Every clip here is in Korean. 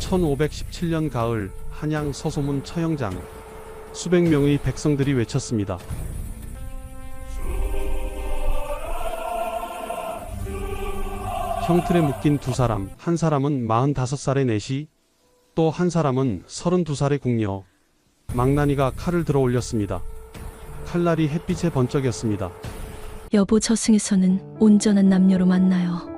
1517년 가을 한양 서소문 처형장. 수백 명의 백성들이 외쳤습니다. 형틀에 묶인 두 사람, 한 사람은 45살의 내시, 또 한 사람은 32살의 궁녀. 망나니가 칼을 들어 올렸습니다. 칼날이 햇빛에 번쩍였습니다. 여보, 저승에서는 온전한 남녀로 만나요.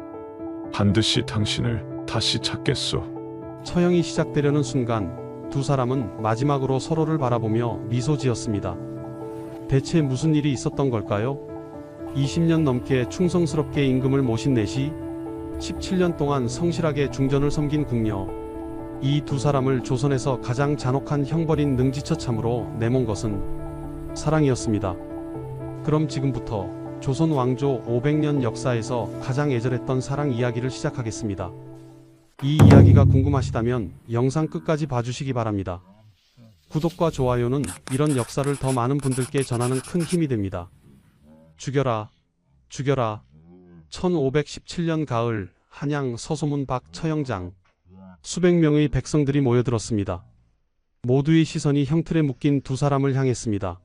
반드시 당신을 다시 찾겠소. 처형이 시작되려는 순간 두 사람은 마지막으로 서로를 바라보며 미소 지었습니다. 대체 무슨 일이 있었던 걸까요? 20년 넘게 충성스럽게 임금을 모신 내시, 17년 동안 성실하게 중전을 섬긴 궁녀. 이 두 사람을 조선에서 가장 잔혹한 형벌인 능지처참으로 내몬 것은 사랑이었습니다. 그럼 지금부터 조선 왕조 500년 역사에서 가장 애절했던 사랑 이야기를 시작하겠습니다. 이 이야기가 궁금하시다면 영상 끝까지 봐주시기 바랍니다. 구독과 좋아요는 이런 역사를 더 많은 분들께 전하는 큰 힘이 됩니다. 죽여라, 죽여라. 1517년 가을 한양 서소문 밖 처형장. 수백 명의 백성들이 모여들었습니다. 모두의 시선이 형틀에 묶인 두 사람을 향했습니다.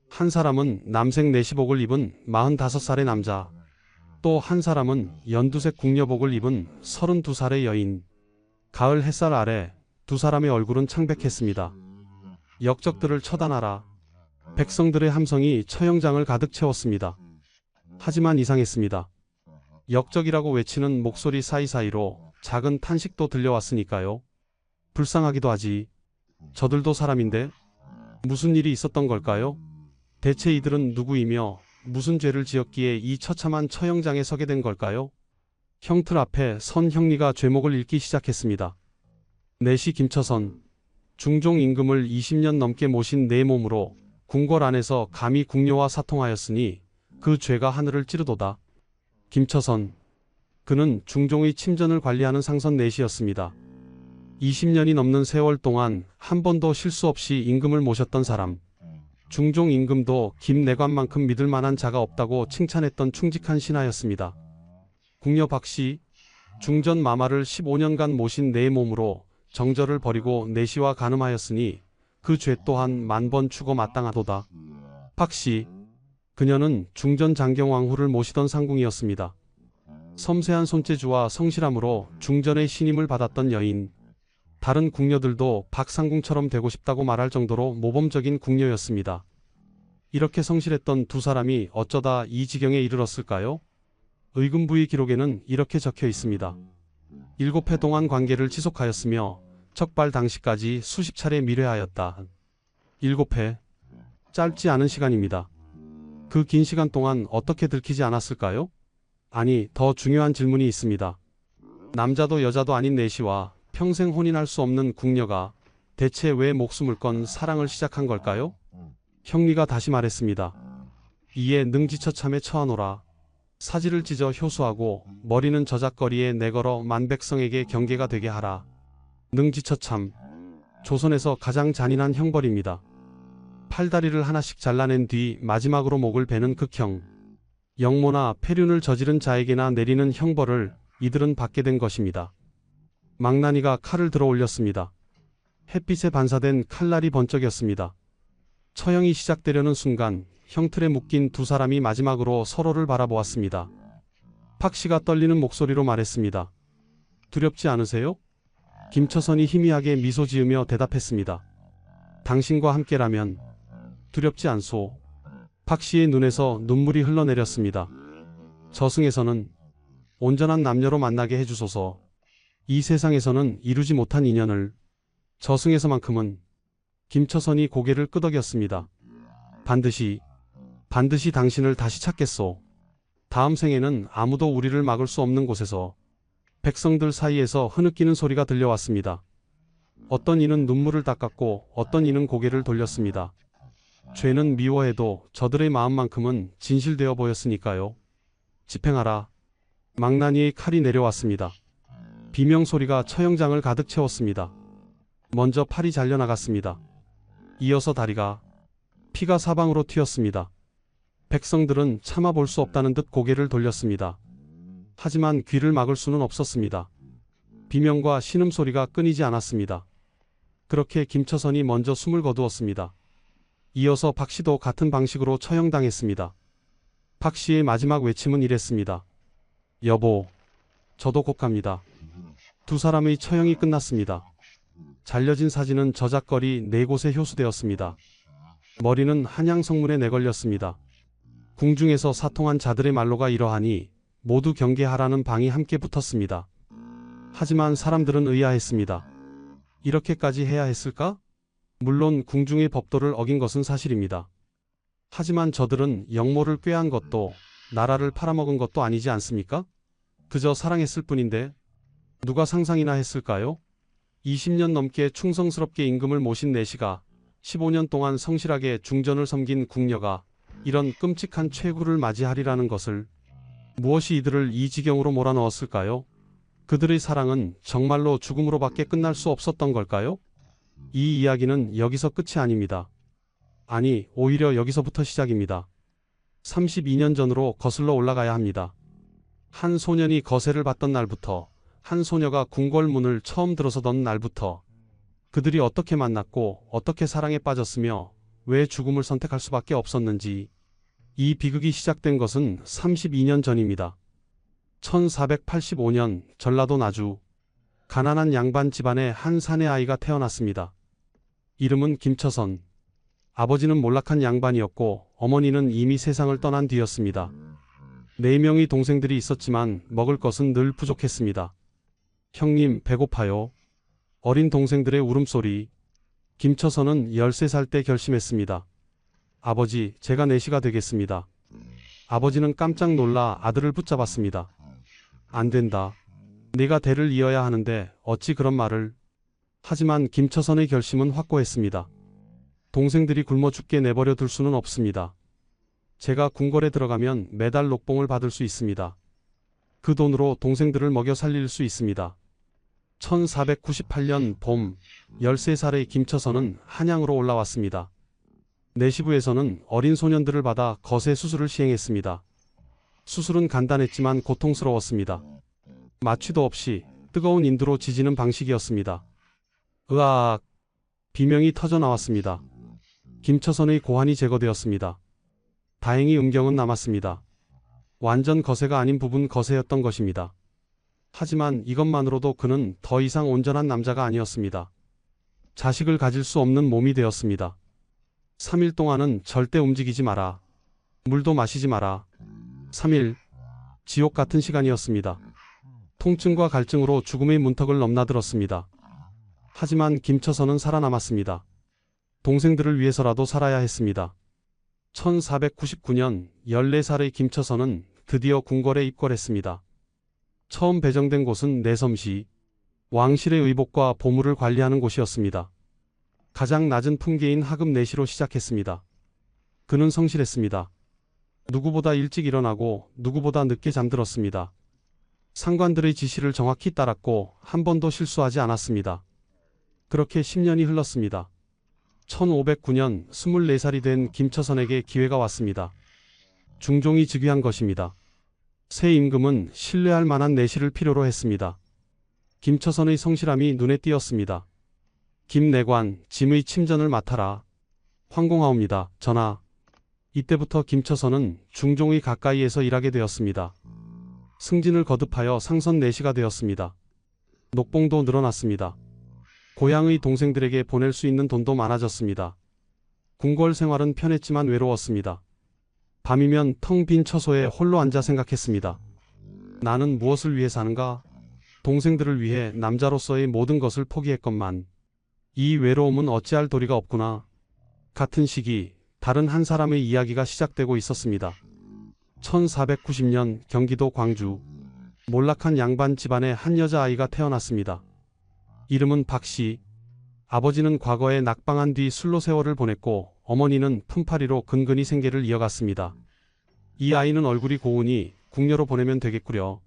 한 사람은 남색 내시복을 입은 45살의 남자, 또 한 사람은 연두색 궁녀복을 입은 32살의 여인. 가을 햇살 아래 두 사람의 얼굴은 창백했습니다. 역적들을 처단하라. 백성들의 함성이 처형장을 가득 채웠습니다. 하지만 이상했습니다. 역적이라고 외치는 목소리 사이사이로 작은 탄식도 들려왔으니까요. 불쌍하기도 하지. 저들도 사람인데 무슨 일이 있었던 걸까요? 대체 이들은 누구이며 무슨 죄를 지었기에 이 처참한 처형장에 서게 된 걸까요? 형틀 앞에 선 형리가 죄목을 읽기 시작했습니다. 내시 김처선, 중종 임금을 20년 넘게 모신 내 몸으로 궁궐 안에서 감히 궁녀와 사통하였으니 그 죄가 하늘을 찌르도다. 김처선, 그는 중종의 침전을 관리하는 상선 내시였습니다. 20년이 넘는 세월 동안 한 번도 실수 없이 임금을 모셨던 사람. 중종 임금도 김내관만큼 믿을 만한 자가 없다고 칭찬했던 충직한 신하였습니다. 궁녀 박씨, 중전 마마를 15년간 모신 내 몸으로 정절을 버리고 내시와 간음하였으니 그 죄 또한 만번 추거 마땅하도다. 박씨, 그녀는 중전 장경왕후를 모시던 상궁이었습니다. 섬세한 손재주와 성실함으로 중전의 신임을 받았던 여인. 다른 궁녀들도 박상궁처럼 되고 싶다고 말할 정도로 모범적인 궁녀였습니다. 이렇게 성실했던 두 사람이 어쩌다 이 지경에 이르렀을까요? 의금부의 기록에는 이렇게 적혀 있습니다. 7회 동안 관계를 지속하였으며 척발 당시까지 수십 차례 미뢰하였다. 7회. 짧지 않은 시간입니다. 그 긴 시간 동안 어떻게 들키지 않았을까요? 아니, 더 중요한 질문이 있습니다. 남자도 여자도 아닌 내시와 평생 혼인할 수 없는 궁녀가 대체 왜 목숨을 건 사랑을 시작한 걸까요? 형리가 다시 말했습니다. 이에 능지처참에 처하노라. 사지를 찢어 효수하고 머리는 저작거리에 내걸어 만백성에게 경계가 되게 하라. 능지처참. 조선에서 가장 잔인한 형벌입니다. 팔다리를 하나씩 잘라낸 뒤 마지막으로 목을 베는 극형. 영모나 폐륜을 저지른 자에게나 내리는 형벌을 이들은 받게 된 것입니다. 망나니가 칼을 들어 올렸습니다. 햇빛에 반사된 칼날이 번쩍였습니다. 처형이 시작되려는 순간 형틀에 묶인 두 사람이 마지막으로 서로를 바라보았습니다. 박씨가 떨리는 목소리로 말했습니다. 두렵지 않으세요? 김처선이 희미하게 미소 지으며 대답했습니다. 당신과 함께라면 두렵지 않소. 박씨의 눈에서 눈물이 흘러내렸습니다. 저승에서는 온전한 남녀로 만나게 해주소서. 이 세상에서는 이루지 못한 인연을. 저승에서만큼은. 김처선이 고개를 끄덕였습니다. 반드시 당신을 다시 찾겠소. 다음 생에는 아무도 우리를 막을 수 없는 곳에서. 백성들 사이에서 흐느끼는 소리가 들려왔습니다. 어떤 이는 눈물을 닦았고 어떤 이는 고개를 돌렸습니다. 죄는 미워해도 저들의 마음만큼은 진실되어 보였으니까요. 집행하라. 망나니의 칼이 내려왔습니다. 비명소리가 처형장을 가득 채웠습니다. 먼저 팔이 잘려나갔습니다. 이어서 다리가. 피가 사방으로 튀었습니다. 백성들은 참아볼 수 없다는 듯 고개를 돌렸습니다. 하지만 귀를 막을 수는 없었습니다. 비명과 신음소리가 끊이지 않았습니다. 그렇게 김처선이 먼저 숨을 거두었습니다. 이어서 박 씨도 같은 방식으로 처형당했습니다. 박 씨의 마지막 외침은 이랬습니다. 여보, 저도 곧 갑니다. 두 사람의 처형이 끝났습니다. 잘려진 사진은 저작거리 4곳에 효수되었습니다. 머리는 한양성문에 내걸렸습니다. 궁중에서 사통한 자들의 말로가 이러하니 모두 경계하라는 방이 함께 붙었습니다. 하지만 사람들은 의아했습니다. 이렇게까지 해야 했을까? 물론 궁중의 법도를 어긴 것은 사실입니다. 하지만 저들은 영모를 꾀한 것도 나라를 팔아먹은 것도 아니지 않습니까? 그저 사랑했을 뿐인데 누가 상상이나 했을까요? 20년 넘게 충성스럽게 임금을 모신 내시가 15년 동안 성실하게 중전을 섬긴 궁녀가 이런 끔찍한 최후를 맞이하리라는 것을, 무엇이 이들을 이 지경으로 몰아넣었을까요? 그들의 사랑은 정말로 죽음으로밖에 끝날 수 없었던 걸까요? 이 이야기는 여기서 끝이 아닙니다. 아니, 오히려 여기서부터 시작입니다. 32년 전으로 거슬러 올라가야 합니다. 한 소년이 거세를 받던 날부터, 한 소녀가 궁궐문을 처음 들어서던 날부터 그들이 어떻게 만났고 어떻게 사랑에 빠졌으며 왜 죽음을 선택할 수밖에 없었는지, 이 비극이 시작된 것은 32년 전입니다. 1485년 전라도 나주, 가난한 양반 집안의 한 사내 아이가 태어났습니다. 이름은 김처선. 아버지는 몰락한 양반이었고 어머니는 이미 세상을 떠난 뒤였습니다. 4명의 동생들이 있었지만 먹을 것은 늘 부족했습니다. 형님, 배고파요. 어린 동생들의 울음소리. 김처선은 13살 때 결심했습니다. 아버지, 제가 내시가 되겠습니다. 아버지는 깜짝 놀라 아들을 붙잡았습니다. 안 된다. 네가 대를 이어야 하는데 어찌 그런 말을. 하지만 김처선의 결심은 확고했습니다. 동생들이 굶어 죽게 내버려 둘 수는 없습니다. 제가 궁궐에 들어가면 매달 녹봉을 받을 수 있습니다. 그 돈으로 동생들을 먹여 살릴 수 있습니다. 1498년 봄, 13살의 김처선은 한양으로 올라왔습니다. 내시부에서는 어린 소년들을 받아 거세 수술을 시행했습니다. 수술은 간단했지만 고통스러웠습니다. 마취도 없이 뜨거운 인두로 지지는 방식이었습니다. 으악! 비명이 터져 나왔습니다. 김처선의 고환이 제거되었습니다. 다행히 음경은 남았습니다. 완전 거세가 아닌 부분 거세였던 것입니다. 하지만 이것만으로도 그는 더 이상 온전한 남자가 아니었습니다. 자식을 가질 수 없는 몸이 되었습니다. 3일 동안은 절대 움직이지 마라. 물도 마시지 마라. 3일. 지옥 같은 시간이었습니다. 통증과 갈증으로 죽음의 문턱을 넘나들었습니다. 하지만 김처선은 살아남았습니다. 동생들을 위해서라도 살아야 했습니다. 1499년 14살의 김처선은 드디어 궁궐에 입궐했습니다. 처음 배정된 곳은 내섬시, 왕실의 의복과 보물을 관리하는 곳이었습니다. 가장 낮은 품계인 하급 내시로 시작했습니다. 그는 성실했습니다. 누구보다 일찍 일어나고 누구보다 늦게 잠들었습니다. 상관들의 지시를 정확히 따랐고 한 번도 실수하지 않았습니다. 그렇게 10년이 흘렀습니다. 1509년 24살이 된 김처선에게 기회가 왔습니다. 중종이 즉위한 것입니다. 새 임금은 신뢰할 만한 내시를 필요로 했습니다. 김처선의 성실함이 눈에 띄었습니다. 김내관, 짐의 침전을 맡아라. 황공하옵니다, 전하. 이때부터 김처선은 중종의 가까이에서 일하게 되었습니다. 승진을 거듭하여 상선 내시가 되었습니다. 녹봉도 늘어났습니다. 고향의 동생들에게 보낼 수 있는 돈도 많아졌습니다. 궁궐 생활은 편했지만 외로웠습니다. 밤이면 텅 빈 처소에 홀로 앉아 생각했습니다. 나는 무엇을 위해 사는가? 동생들을 위해 남자로서의 모든 것을 포기했건만 이 외로움은 어찌할 도리가 없구나. 같은 시기 다른 한 사람의 이야기가 시작되고 있었습니다. 1490년 경기도 광주, 몰락한 양반 집안의 한 여자아이가 태어났습니다. 이름은 박씨. 아버지는 과거에 낙방한 뒤 술로 세월을 보냈고 어머니는 품팔이로 근근히 생계를 이어갔습니다. 이 아이는 얼굴이 고우니 궁녀로 보내면 되겠구려.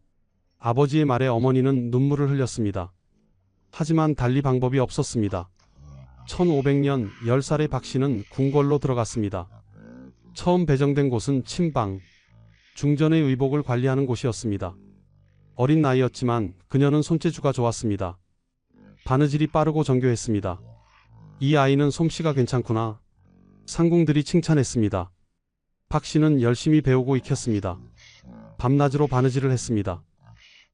아버지의 말에 어머니는 눈물을 흘렸습니다. 하지만 달리 방법이 없었습니다. 1500년 10살의 박씨는 궁궐로 들어갔습니다. 처음 배정된 곳은 침방, 중전의 의복을 관리하는 곳이었습니다. 어린 나이였지만 그녀는 손재주가 좋았습니다. 바느질이 빠르고 정교했습니다. 이 아이는 솜씨가 괜찮구나. 상궁들이 칭찬했습니다. 박 씨는 열심히 배우고 익혔습니다. 밤낮으로 바느질을 했습니다.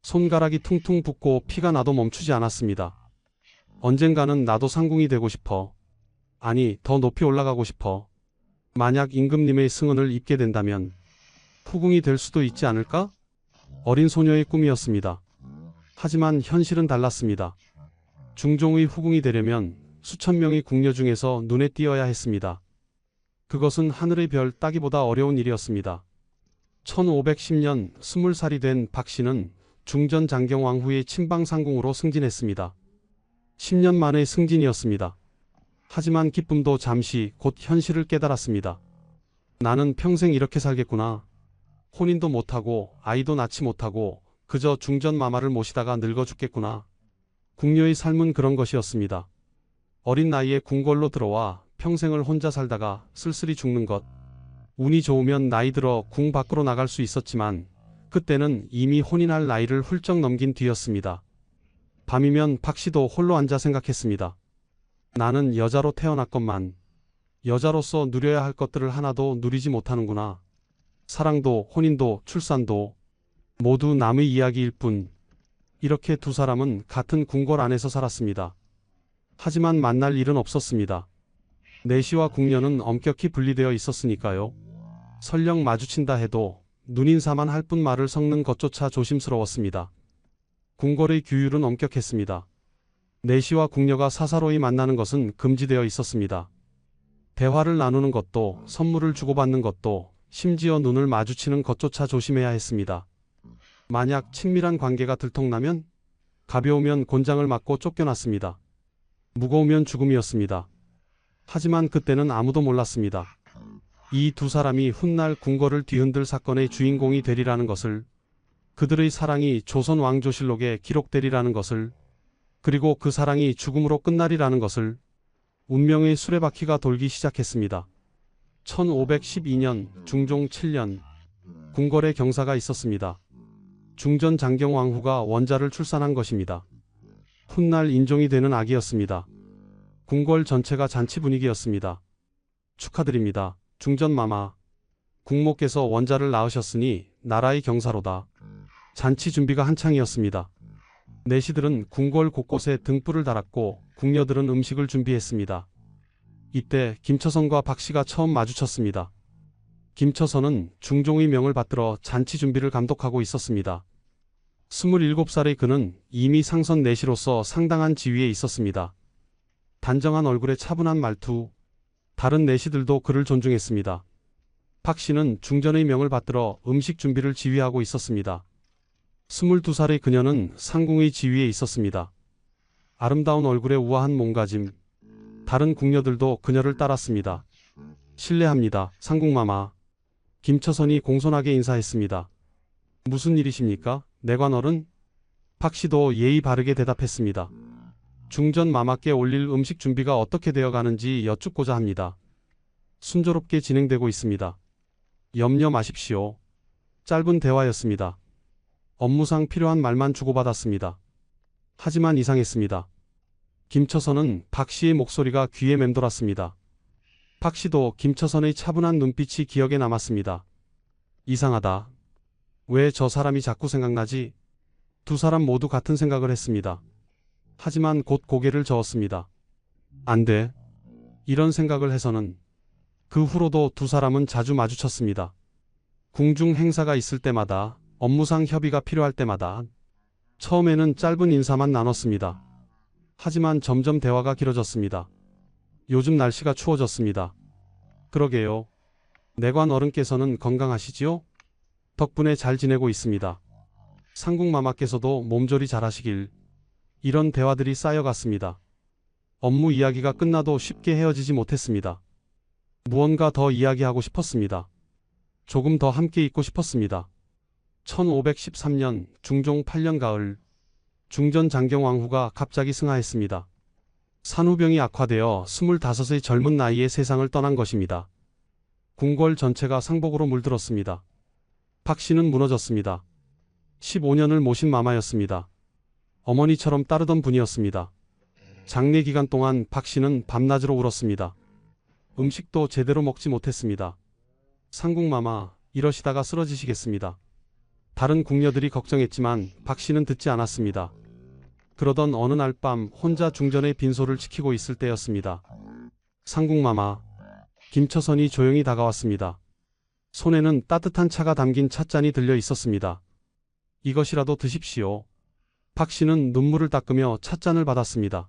손가락이 퉁퉁 붓고 피가 나도 멈추지 않았습니다. 언젠가는 나도 상궁이 되고 싶어. 아니, 더 높이 올라가고 싶어. 만약 임금님의 승은을 입게 된다면 후궁이 될 수도 있지 않을까? 어린 소녀의 꿈이었습니다. 하지만 현실은 달랐습니다. 중종의 후궁이 되려면 수천 명의 궁녀 중에서 눈에 띄어야 했습니다. 그것은 하늘의 별 따기보다 어려운 일이었습니다. 1510년 20살이 된 박 씨는 중전 장경왕후의 친방상궁으로 승진했습니다. 10년 만의 승진이었습니다. 하지만 기쁨도 잠시 곧 현실을 깨달았습니다. 나는 평생 이렇게 살겠구나. 혼인도 못하고 아이도 낳지 못하고 그저 중전 마마를 모시다가 늙어 죽겠구나. 궁녀의 삶은 그런 것이었습니다. 어린 나이에 궁궐로 들어와 평생을 혼자 살다가 쓸쓸히 죽는 것. 운이 좋으면 나이 들어 궁 밖으로 나갈 수 있었지만 그때는 이미 혼인할 나이를 훌쩍 넘긴 뒤였습니다. 밤이면 박 씨도 홀로 앉아 생각했습니다. 나는 여자로 태어났건만 여자로서 누려야 할 것들을 하나도 누리지 못하는구나. 사랑도 혼인도 출산도 모두 남의 이야기일 뿐. 이렇게 두 사람은 같은 궁궐 안에서 살았습니다. 하지만 만날 일은 없었습니다. 내시와 궁녀는 엄격히 분리되어 있었으니까요. 설령 마주친다 해도 눈인사만 할 뿐 말을 섞는 것조차 조심스러웠습니다. 궁궐의 규율은 엄격했습니다. 내시와 궁녀가 사사로이 만나는 것은 금지되어 있었습니다. 대화를 나누는 것도 선물을 주고받는 것도 심지어 눈을 마주치는 것조차 조심해야 했습니다. 만약 친밀한 관계가 들통나면 가벼우면 곤장을 맞고 쫓겨났습니다. 무거우면 죽음이었습니다. 하지만 그때는 아무도 몰랐습니다. 이 두 사람이 훗날 궁궐을 뒤흔들 사건의 주인공이 되리라는 것을, 그들의 사랑이 조선 왕조실록에 기록되리라는 것을, 그리고 그 사랑이 죽음으로 끝나리라는 것을. 운명의 수레바퀴가 돌기 시작했습니다. 1512년 중종 7년 궁궐에 경사가 있었습니다. 중전 장경왕후가 원자를 출산한 것입니다. 훗날 인종이 되는 아기였습니다. 궁궐 전체가 잔치 분위기였습니다. 축하드립니다. 중전마마. 국모께서 원자를 낳으셨으니 나라의 경사로다. 잔치 준비가 한창이었습니다. 내시들은 궁궐 곳곳에 등불을 달았고 궁녀들은 음식을 준비했습니다. 이때 김처선과 박 씨가 처음 마주쳤습니다. 김처선은 중종의 명을 받들어 잔치 준비를 감독하고 있었습니다. 27살의 그는 이미 상선 내시로서 상당한 지위에 있었습니다. 단정한 얼굴에 차분한 말투, 다른 내시들도 그를 존중했습니다. 박 씨는 중전의 명을 받들어 음식 준비를 지휘하고 있었습니다. 22살의 그녀는 상궁의 지위에 있었습니다. 아름다운 얼굴에 우아한 몸가짐, 다른 궁녀들도 그녀를 따랐습니다. 실례합니다, 상궁마마. 김처선이 공손하게 인사했습니다. 무슨 일이십니까, 내관어른? 박 씨도 예의 바르게 대답했습니다. 중전 마마께 올릴 음식 준비가 어떻게 되어 가는지 여쭙고자 합니다. 순조롭게 진행되고 있습니다. 염려 마십시오. 짧은 대화였습니다. 업무상 필요한 말만 주고받았습니다. 하지만 이상했습니다. 김처선은 박 씨의 목소리가 귀에 맴돌았습니다. 박 씨도 김처선의 차분한 눈빛이 기억에 남았습니다. 이상하다. 왜 저 사람이 자꾸 생각나지? 두 사람 모두 같은 생각을 했습니다. 하지만 곧 고개를 저었습니다. 안 돼. 이런 생각을 해서는. 그 후로도 두 사람은 자주 마주쳤습니다. 궁중 행사가 있을 때마다, 업무상 협의가 필요할 때마다. 처음에는 짧은 인사만 나눴습니다. 하지만 점점 대화가 길어졌습니다. 요즘 날씨가 추워졌습니다. 그러게요. 내관 어른께서는 건강하시지요? 덕분에 잘 지내고 있습니다. 상궁마마께서도 몸조리 잘하시길. 이런 대화들이 쌓여갔습니다. 업무 이야기가 끝나도 쉽게 헤어지지 못했습니다. 무언가 더 이야기하고 싶었습니다. 조금 더 함께 있고 싶었습니다. 1513년 중종 8년 가을, 중전 장경왕후가 갑자기 승하했습니다. 산후병이 악화되어 25의 젊은 나이에 세상을 떠난 것입니다. 궁궐 전체가 상복으로 물들었습니다. 박 씨는 무너졌습니다. 15년을 모신 마마였습니다. 어머니처럼 따르던 분이었습니다. 장례 기간 동안 박 씨는 밤낮으로 울었습니다. 음식도 제대로 먹지 못했습니다. 상궁마마, 이러시다가 쓰러지시겠습니다. 다른 궁녀들이 걱정했지만 박 씨는 듣지 않았습니다. 그러던 어느 날 밤 혼자 중전의 빈소를 지키고 있을 때였습니다. 상궁마마, 김처선이 조용히 다가왔습니다. 손에는 따뜻한 차가 담긴 찻잔이 들려 있었습니다. 이것이라도 드십시오. 박 씨는 눈물을 닦으며 찻잔을 받았습니다.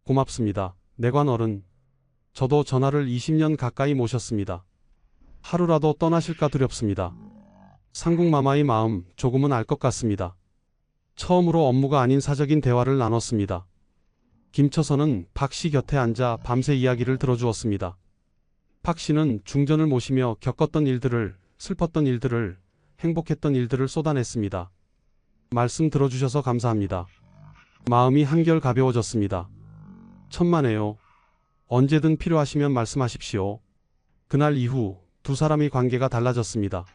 고맙습니다. 내관 어른. 저도 전하를 20년 가까이 모셨습니다. 하루라도 떠나실까 두렵습니다. 상궁마마의 마음 조금은 알 것 같습니다. 처음으로 업무가 아닌 사적인 대화를 나눴습니다. 김처선은 박 씨 곁에 앉아 밤새 이야기를 들어주었습니다. 박 씨는 중전을 모시며 겪었던 일들을, 슬펐던 일들을, 행복했던 일들을 쏟아냈습니다. 말씀 들어주셔서 감사합니다. 마음이 한결 가벼워졌습니다. 천만에요. 언제든 필요하시면 말씀하십시오. 그날 이후 두 사람의 관계가 달라졌습니다.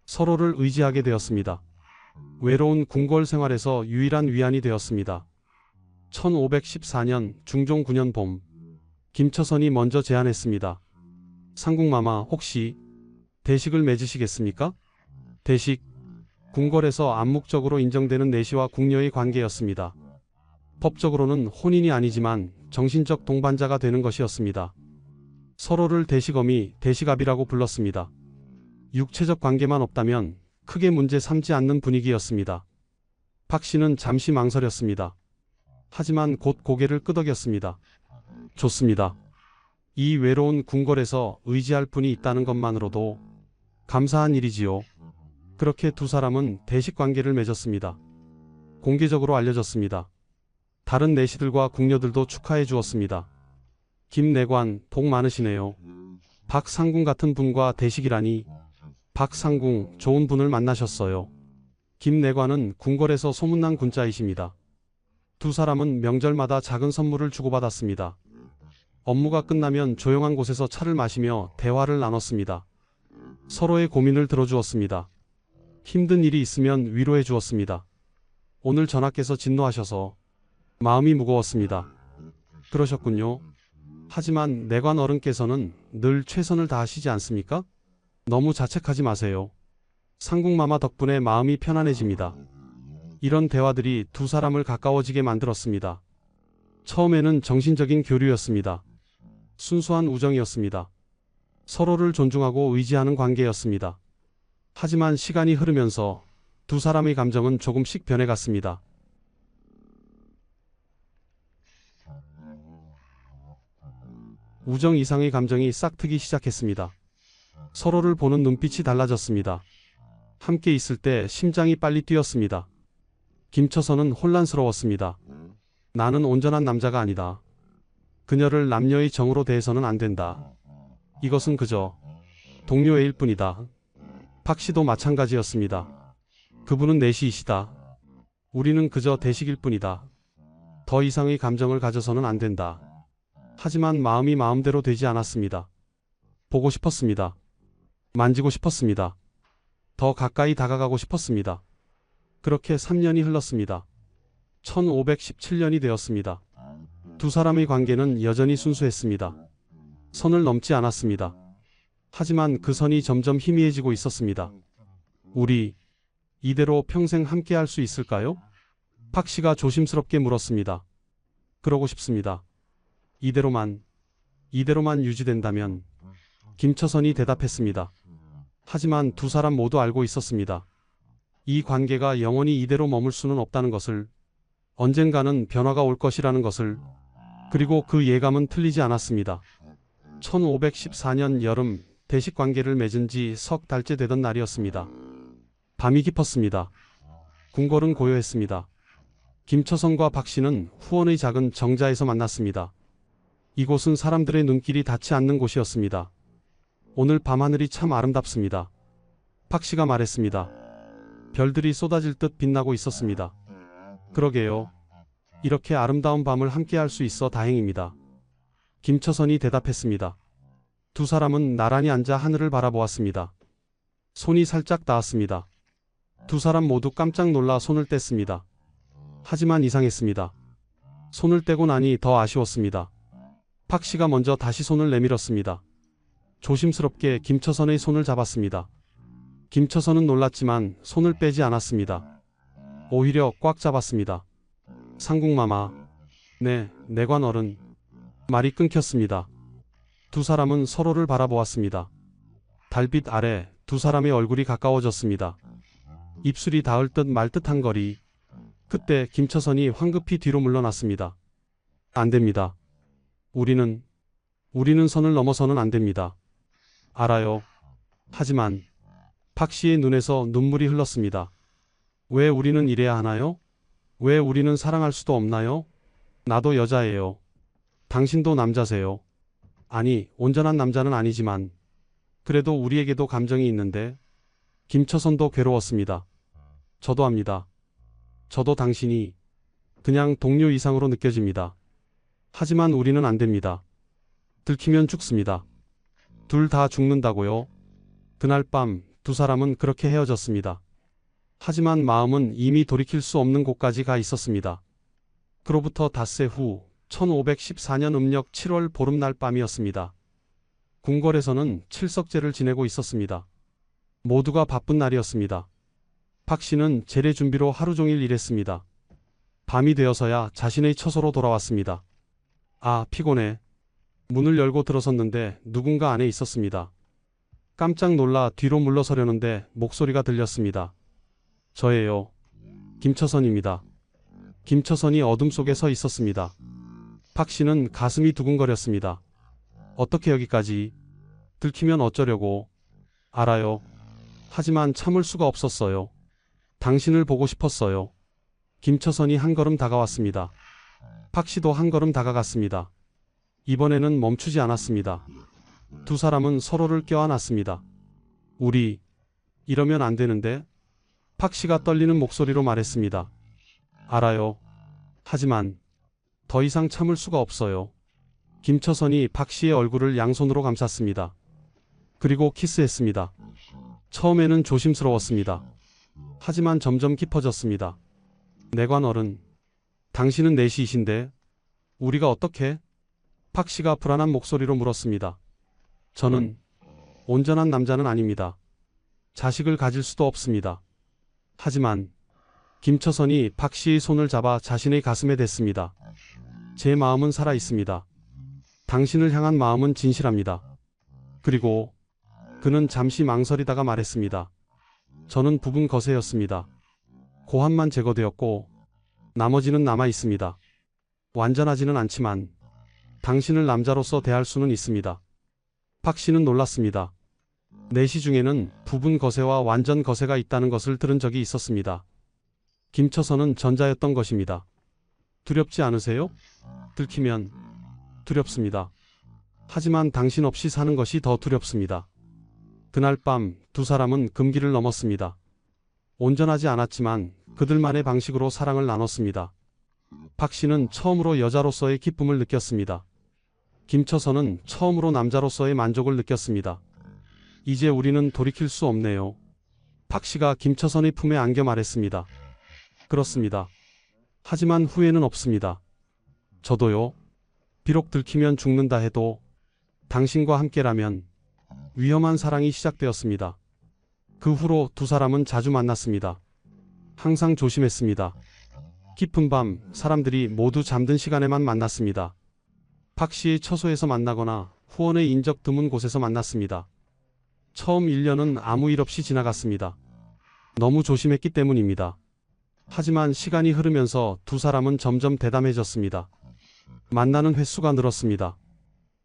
서로를 의지하게 되었습니다. 외로운 궁궐 생활에서 유일한 위안이 되었습니다. 1514년 중종 9년 봄, 김처선이 먼저 제안했습니다. 상궁마마, 혹시 대식을 맺으시겠습니까? 대식, 궁궐에서 암묵적으로 인정되는 내시와 궁녀의 관계였습니다. 법적으로는 혼인이 아니지만 정신적 동반자가 되는 것이었습니다. 서로를 대식어미, 대식아비라고 불렀습니다. 육체적 관계만 없다면 크게 문제 삼지 않는 분위기였습니다. 박 씨는 잠시 망설였습니다. 하지만 곧 고개를 끄덕였습니다. 좋습니다. 이 외로운 궁궐에서 의지할 분이 있다는 것만으로도 감사한 일이지요. 그렇게 두 사람은 대식 관계를 맺었습니다. 공개적으로 알려졌습니다. 다른 내시들과 궁녀들도 축하해 주었습니다. 김내관, 복 많으시네요. 박상궁 같은 분과 대식이라니. 박상궁, 좋은 분을 만나셨어요. 김내관은 궁궐에서 소문난 군자이십니다. 두 사람은 명절마다 작은 선물을 주고받았습니다. 업무가 끝나면 조용한 곳에서 차를 마시며 대화를 나눴습니다. 서로의 고민을 들어주었습니다. 힘든 일이 있으면 위로해 주었습니다. 오늘 전하께서 진노하셔서 마음이 무거웠습니다. 그러셨군요. 하지만 내관 어른께서는 늘 최선을 다하시지 않습니까? 너무 자책하지 마세요. 상궁마마 덕분에 마음이 편안해집니다. 이런 대화들이 두 사람을 가까워지게 만들었습니다. 처음에는 정신적인 교류였습니다. 순수한 우정이었습니다. 서로를 존중하고 의지하는 관계였습니다. 하지만 시간이 흐르면서 두 사람의 감정은 조금씩 변해갔습니다. 우정 이상의 감정이 싹트기 시작했습니다. 서로를 보는 눈빛이 달라졌습니다. 함께 있을 때 심장이 빨리 뛰었습니다. 김처선은 혼란스러웠습니다. 나는 온전한 남자가 아니다. 그녀를 남녀의 정으로 대해서는 안 된다. 이것은 그저 동료의 일 뿐이다. 박 씨도 마찬가지였습니다. 그분은 내시이시다. 우리는 그저 대식일 뿐이다. 더 이상의 감정을 가져서는 안 된다. 하지만 마음이 마음대로 되지 않았습니다. 보고 싶었습니다. 만지고 싶었습니다. 더 가까이 다가가고 싶었습니다. 그렇게 3년이 흘렀습니다. 1517년이 되었습니다. 두 사람의 관계는 여전히 순수했습니다. 선을 넘지 않았습니다. 하지만 그 선이 점점 희미해지고 있었습니다. 우리 이대로 평생 함께할 수 있을까요? 박 씨가 조심스럽게 물었습니다. 그러고 싶습니다. 이대로만 유지된다면. 김처선이 대답했습니다. 하지만 두 사람 모두 알고 있었습니다. 이 관계가 영원히 이대로 머물 수는 없다는 것을, 언젠가는 변화가 올 것이라는 것을, 그리고 그 예감은 틀리지 않았습니다. 1514년 여름, 대식 관계를 맺은 지 석 달째 되던 날이었습니다. 밤이 깊었습니다. 궁궐은 고요했습니다. 김처선과 박 씨는 후원의 작은 정자에서 만났습니다. 이곳은 사람들의 눈길이 닿지 않는 곳이었습니다. 오늘 밤하늘이 참 아름답습니다. 박 씨가 말했습니다. 별들이 쏟아질 듯 빛나고 있었습니다. 그러게요. 이렇게 아름다운 밤을 함께할 수 있어 다행입니다. 김처선이 대답했습니다. 두 사람은 나란히 앉아 하늘을 바라보았습니다. 손이 살짝 닿았습니다. 두 사람 모두 깜짝 놀라 손을 뗐습니다. 하지만 이상했습니다. 손을 떼고 나니 더 아쉬웠습니다. 박 씨가 먼저 다시 손을 내밀었습니다. 조심스럽게 김처선의 손을 잡았습니다. 김처선은 놀랐지만 손을 빼지 않았습니다. 오히려 꽉 잡았습니다. 상궁마마, 네, 내관 어른. 말이 끊겼습니다. 두 사람은 서로를 바라보았습니다. 달빛 아래 두 사람의 얼굴이 가까워졌습니다. 입술이 닿을 듯 말 듯한 거리. 그때 김처선이 황급히 뒤로 물러났습니다. 안 됩니다. 우리는 선을 넘어서는 안 됩니다. 알아요. 하지만 박 씨의 눈에서 눈물이 흘렀습니다. 왜 우리는 이래야 하나요? 왜 우리는 사랑할 수도 없나요? 나도 여자예요. 당신도 남자세요. 아니, 온전한 남자는 아니지만 그래도 우리에게도 감정이 있는데. 김처선도 괴로웠습니다. 저도 합니다. 저도 당신이 그냥 동료 이상으로 느껴집니다. 하지만 우리는 안 됩니다. 들키면 죽습니다. 둘 다 죽는다고요? 그날 밤 두 사람은 그렇게 헤어졌습니다. 하지만 마음은 이미 돌이킬 수 없는 곳까지 가 있었습니다. 그로부터 닷새 후 1514년 음력 7월 보름날 밤이었습니다. 궁궐에서는 칠석제를 지내고 있었습니다. 모두가 바쁜 날이었습니다. 박 씨는 제례 준비로 하루 종일 일했습니다. 밤이 되어서야 자신의 처소로 돌아왔습니다. 아, 피곤해. 문을 열고 들어섰는데 누군가 안에 있었습니다. 깜짝 놀라 뒤로 물러서려는데 목소리가 들렸습니다. 저예요. 김처선입니다. 김처선이 어둠 속에 서 있었습니다. 박 씨는 가슴이 두근거렸습니다. 어떻게 여기까지? 들키면 어쩌려고? 알아요. 하지만 참을 수가 없었어요. 당신을 보고 싶었어요. 김처선이 한 걸음 다가왔습니다. 박 씨도 한 걸음 다가갔습니다. 이번에는 멈추지 않았습니다. 두 사람은 서로를 껴안았습니다. 우리 이러면 안 되는데? 박 씨가 떨리는 목소리로 말했습니다. 알아요. 하지만 더 이상 참을 수가 없어요. 김처선이 박 씨의 얼굴을 양손으로 감쌌습니다. 그리고 키스했습니다. 처음에는 조심스러웠습니다. 하지만 점점 깊어졌습니다. 내관 어른, 당신은 내시이신데 우리가 어떻게? 박 씨가 불안한 목소리로 물었습니다. 저는 온전한 남자는 아닙니다. 자식을 가질 수도 없습니다. 하지만 김처선이 박 씨의 손을 잡아 자신의 가슴에 댔습니다. 제 마음은 살아 있습니다. 당신을 향한 마음은 진실합니다. 그리고 그는 잠시 망설이다가 말했습니다. 저는 부분 거세였습니다. 고환만 제거되었고 나머지는 남아 있습니다. 완전하지는 않지만 당신을 남자로서 대할 수는 있습니다. 박 씨는 놀랐습니다. 내시 중에는 부분 거세와 완전 거세가 있다는 것을 들은 적이 있었습니다. 김처선은 전자였던 것입니다. 두렵지 않으세요? 들키면 두렵습니다. 하지만 당신 없이 사는 것이 더 두렵습니다. 그날 밤 두 사람은 금기를 넘었습니다. 온전하지 않았지만 그들만의 방식으로 사랑을 나눴습니다. 박 씨는 처음으로 여자로서의 기쁨을 느꼈습니다. 김처선은 처음으로 남자로서의 만족을 느꼈습니다. 이제 우리는 돌이킬 수 없네요. 박 씨가 김처선의 품에 안겨 말했습니다. 그렇습니다. 하지만 후회는 없습니다. 저도요. 비록 들키면 죽는다 해도 당신과 함께라면. 위험한 사랑이 시작되었습니다. 그 후로 두 사람은 자주 만났습니다. 항상 조심했습니다. 깊은 밤 사람들이 모두 잠든 시간에만 만났습니다. 박 씨의 처소에서 만나거나 후원의 인적 드문 곳에서 만났습니다. 처음 1년은 아무 일 없이 지나갔습니다. 너무 조심했기 때문입니다. 하지만 시간이 흐르면서 두 사람은 점점 대담해졌습니다. 만나는 횟수가 늘었습니다.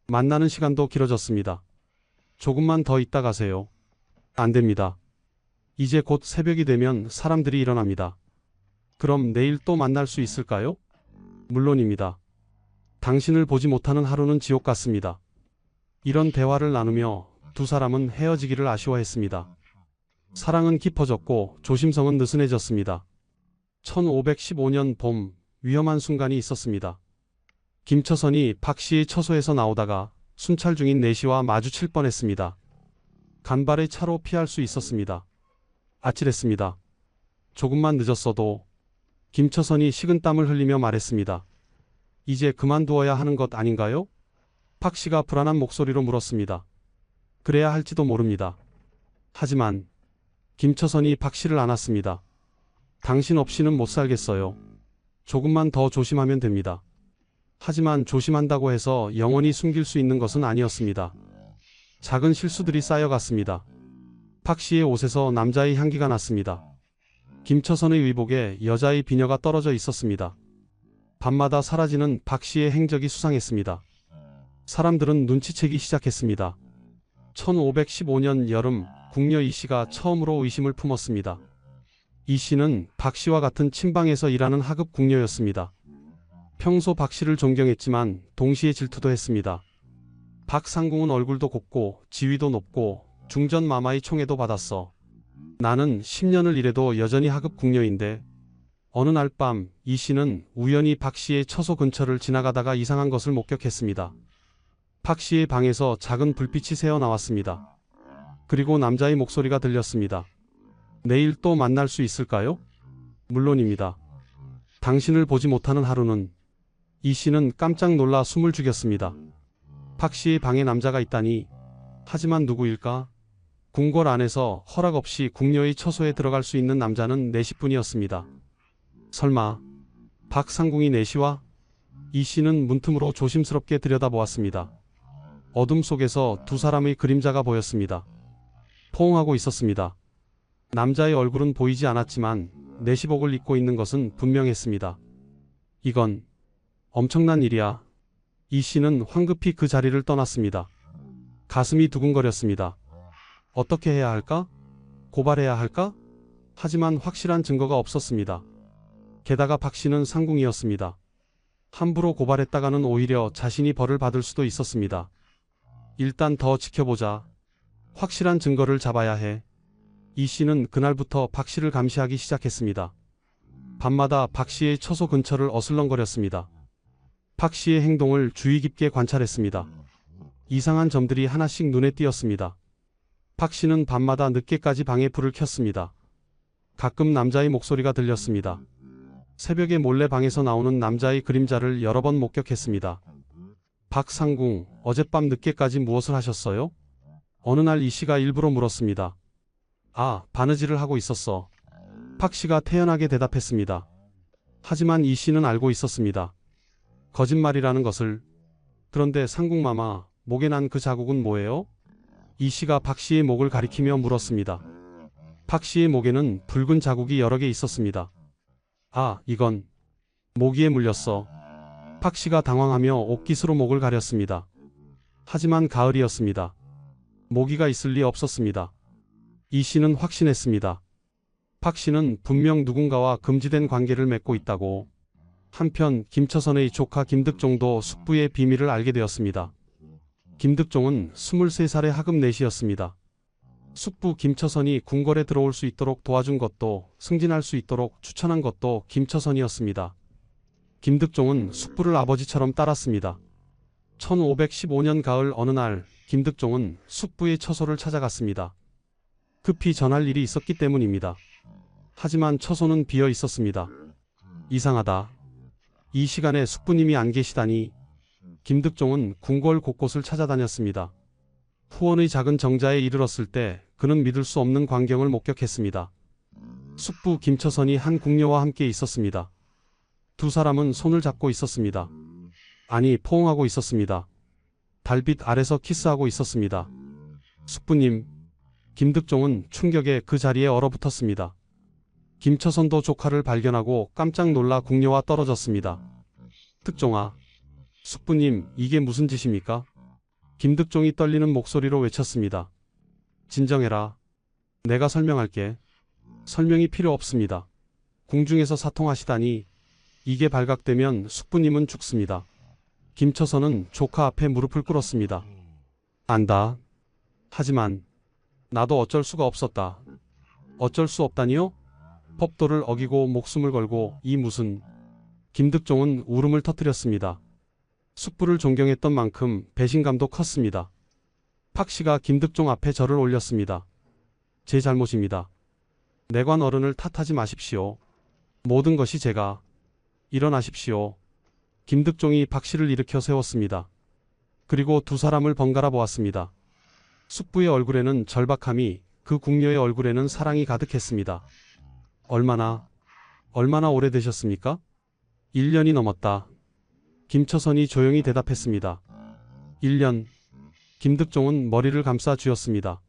만나는 시간도 길어졌습니다. 조금만 더 있다 가세요. 안 됩니다. 이제 곧 새벽이 되면 사람들이 일어납니다. 그럼 내일 또 만날 수 있을까요? 물론입니다. 당신을 보지 못하는 하루는 지옥 같습니다. 이런 대화를 나누며 두 사람은 헤어지기를 아쉬워했습니다. 사랑은 깊어졌고 조심성은 느슨해졌습니다. 1515년 봄 위험한 순간이 있었습니다. 김처선이 박 씨의 처소에서 나오다가 순찰 중인 내시와 마주칠 뻔했습니다. 간발의 차로 피할 수 있었습니다. 아찔했습니다. 조금만 늦었어도 김처선이 식은땀을 흘리며 말했습니다. 이제 그만두어야 하는 것 아닌가요? 박 씨가 불안한 목소리로 물었습니다. 그래야 할지도 모릅니다. 하지만 김처선이 박 씨를 안았습니다. 당신 없이는 못 살겠어요. 조금만 더 조심하면 됩니다. 하지만 조심한다고 해서 영원히 숨길 수 있는 것은 아니었습니다. 작은 실수들이 쌓여갔습니다. 박 씨의 옷에서 남자의 향기가 났습니다. 김처선의 의복에 여자의 비녀가 떨어져 있었습니다. 밤마다 사라지는 박 씨의 행적이 수상했습니다. 사람들은 눈치채기 시작했습니다. 1515년 여름, 궁녀 이 씨가 처음으로 의심을 품었습니다. 이 씨는 박 씨와 같은 친방에서 일하는 하급 궁녀였습니다. 평소 박 씨를 존경했지만 동시에 질투도 했습니다. 박 상궁은 얼굴도 곱고 지위도 높고 중전 마마의 총애도 받았어. 나는 10년을 일해도 여전히 하급 궁녀인데 어느 날 밤 이 씨는 우연히 박 씨의 처소 근처를 지나가다가 이상한 것을 목격했습니다. 박 씨의 방에서 작은 불빛이 새어 나왔습니다. 그리고 남자의 목소리가 들렸습니다. 내일 또 만날 수 있을까요? 물론입니다. 당신을 보지 못하는 하루는. 이 씨는 깜짝 놀라 숨을 죽였습니다. 박 씨의 방에 남자가 있다니. 하지만 누구일까? 궁궐 안에서 허락 없이 궁녀의 처소에 들어갈 수 있는 남자는 내시뿐이었습니다. 설마 박 상궁이 내시와? 이 씨는 문틈으로 조심스럽게 들여다보았습니다. 어둠 속에서 두 사람의 그림자가 보였습니다. 포옹하고 있었습니다. 남자의 얼굴은 보이지 않았지만 내시복을 입고 있는 것은 분명했습니다. 이건 엄청난 일이야. 이 씨는 황급히 그 자리를 떠났습니다. 가슴이 두근거렸습니다. 어떻게 해야 할까? 고발해야 할까? 하지만 확실한 증거가 없었습니다. 게다가 박 씨는 상궁이었습니다. 함부로 고발했다가는 오히려 자신이 벌을 받을 수도 있었습니다. 일단 더 지켜보자. 확실한 증거를 잡아야 해. 이 씨는 그날부터 박 씨를 감시하기 시작했습니다. 밤마다 박 씨의 처소 근처를 어슬렁거렸습니다. 박 씨의 행동을 주의 깊게 관찰했습니다. 이상한 점들이 하나씩 눈에 띄었습니다. 박 씨는 밤마다 늦게까지 방에 불을 켰습니다. 가끔 남자의 목소리가 들렸습니다. 새벽에 몰래 방에서 나오는 남자의 그림자를 여러 번 목격했습니다. 박 상궁, 어젯밤 늦게까지 무엇을 하셨어요? 어느 날 이 씨가 일부러 물었습니다. 아, 바느질을 하고 있었어. 박 씨가 태연하게 대답했습니다. 하지만 이 씨는 알고 있었습니다. 거짓말이라는 것을. 그런데 상궁마마, 목에 난 그 자국은 뭐예요? 이 씨가 박 씨의 목을 가리키며 물었습니다. 박 씨의 목에는 붉은 자국이 여러 개 있었습니다. 아, 이건 모기에 물렸어. 박 씨가 당황하며 옷깃으로 목을 가렸습니다. 하지만 가을이었습니다. 모기가 있을 리 없었습니다. 이 씨는 확신했습니다. 박 씨는 분명 누군가와 금지된 관계를 맺고 있다고. 한편 김처선의 조카 김득종도 숙부의 비밀을 알게 되었습니다. 김득종은 23살의 하급 내시였습니다. 숙부 김처선이 궁궐에 들어올 수 있도록 도와준 것도, 승진할 수 있도록 추천한 것도 김처선이었습니다. 김득종은 숙부를 아버지처럼 따랐습니다. 1515년 가을 어느 날 김득종은 숙부의 처소를 찾아갔습니다. 급히 전할 일이 있었기 때문입니다. 하지만 처소는 비어 있었습니다. 이상하다. 이 시간에 숙부님이 안 계시다니. 김득종은 궁궐 곳곳을 찾아다녔습니다. 후원의 작은 정자에 이르렀을 때 그는 믿을 수 없는 광경을 목격했습니다. 숙부 김처선이 한 궁녀와 함께 있었습니다. 두 사람은 손을 잡고 있었습니다. 아니, 포옹하고 있었습니다. 달빛 아래서 키스하고 있었습니다. 숙부님. 김득종은 충격에 그 자리에 얼어붙었습니다. 김처선도 조카를 발견하고 깜짝 놀라 궁녀와 떨어졌습니다. 특종아. 숙부님, 이게 무슨 짓입니까? 김득종이 떨리는 목소리로 외쳤습니다. 진정해라. 내가 설명할게. 설명이 필요 없습니다. 궁중에서 사통하시다니. 이게 발각되면 숙부님은 죽습니다. 김처선은 조카 앞에 무릎을 꿇었습니다. 안다. 하지만 나도 어쩔 수가 없었다. 어쩔 수 없다니요? 법도를 어기고 목숨을 걸고 이 무슨. 김득종은 울음을 터뜨렸습니다. 숙부를 존경했던 만큼 배신감도 컸습니다. 박 씨가 김득종 앞에 절을 올렸습니다. 제 잘못입니다. 내관 어른을 탓하지 마십시오. 모든 것이 제가. 일어나십시오. 김득종이 박 씨를 일으켜 세웠습니다. 그리고 두 사람을 번갈아 보았습니다. 숙부의 얼굴에는 절박함이, 그 궁녀의 얼굴에는 사랑이 가득했습니다. 얼마나 오래되셨습니까? 1년이 넘었다. 김처선이 조용히 대답했습니다. 1년. 김득종은 머리를 감싸 쥐었습니다.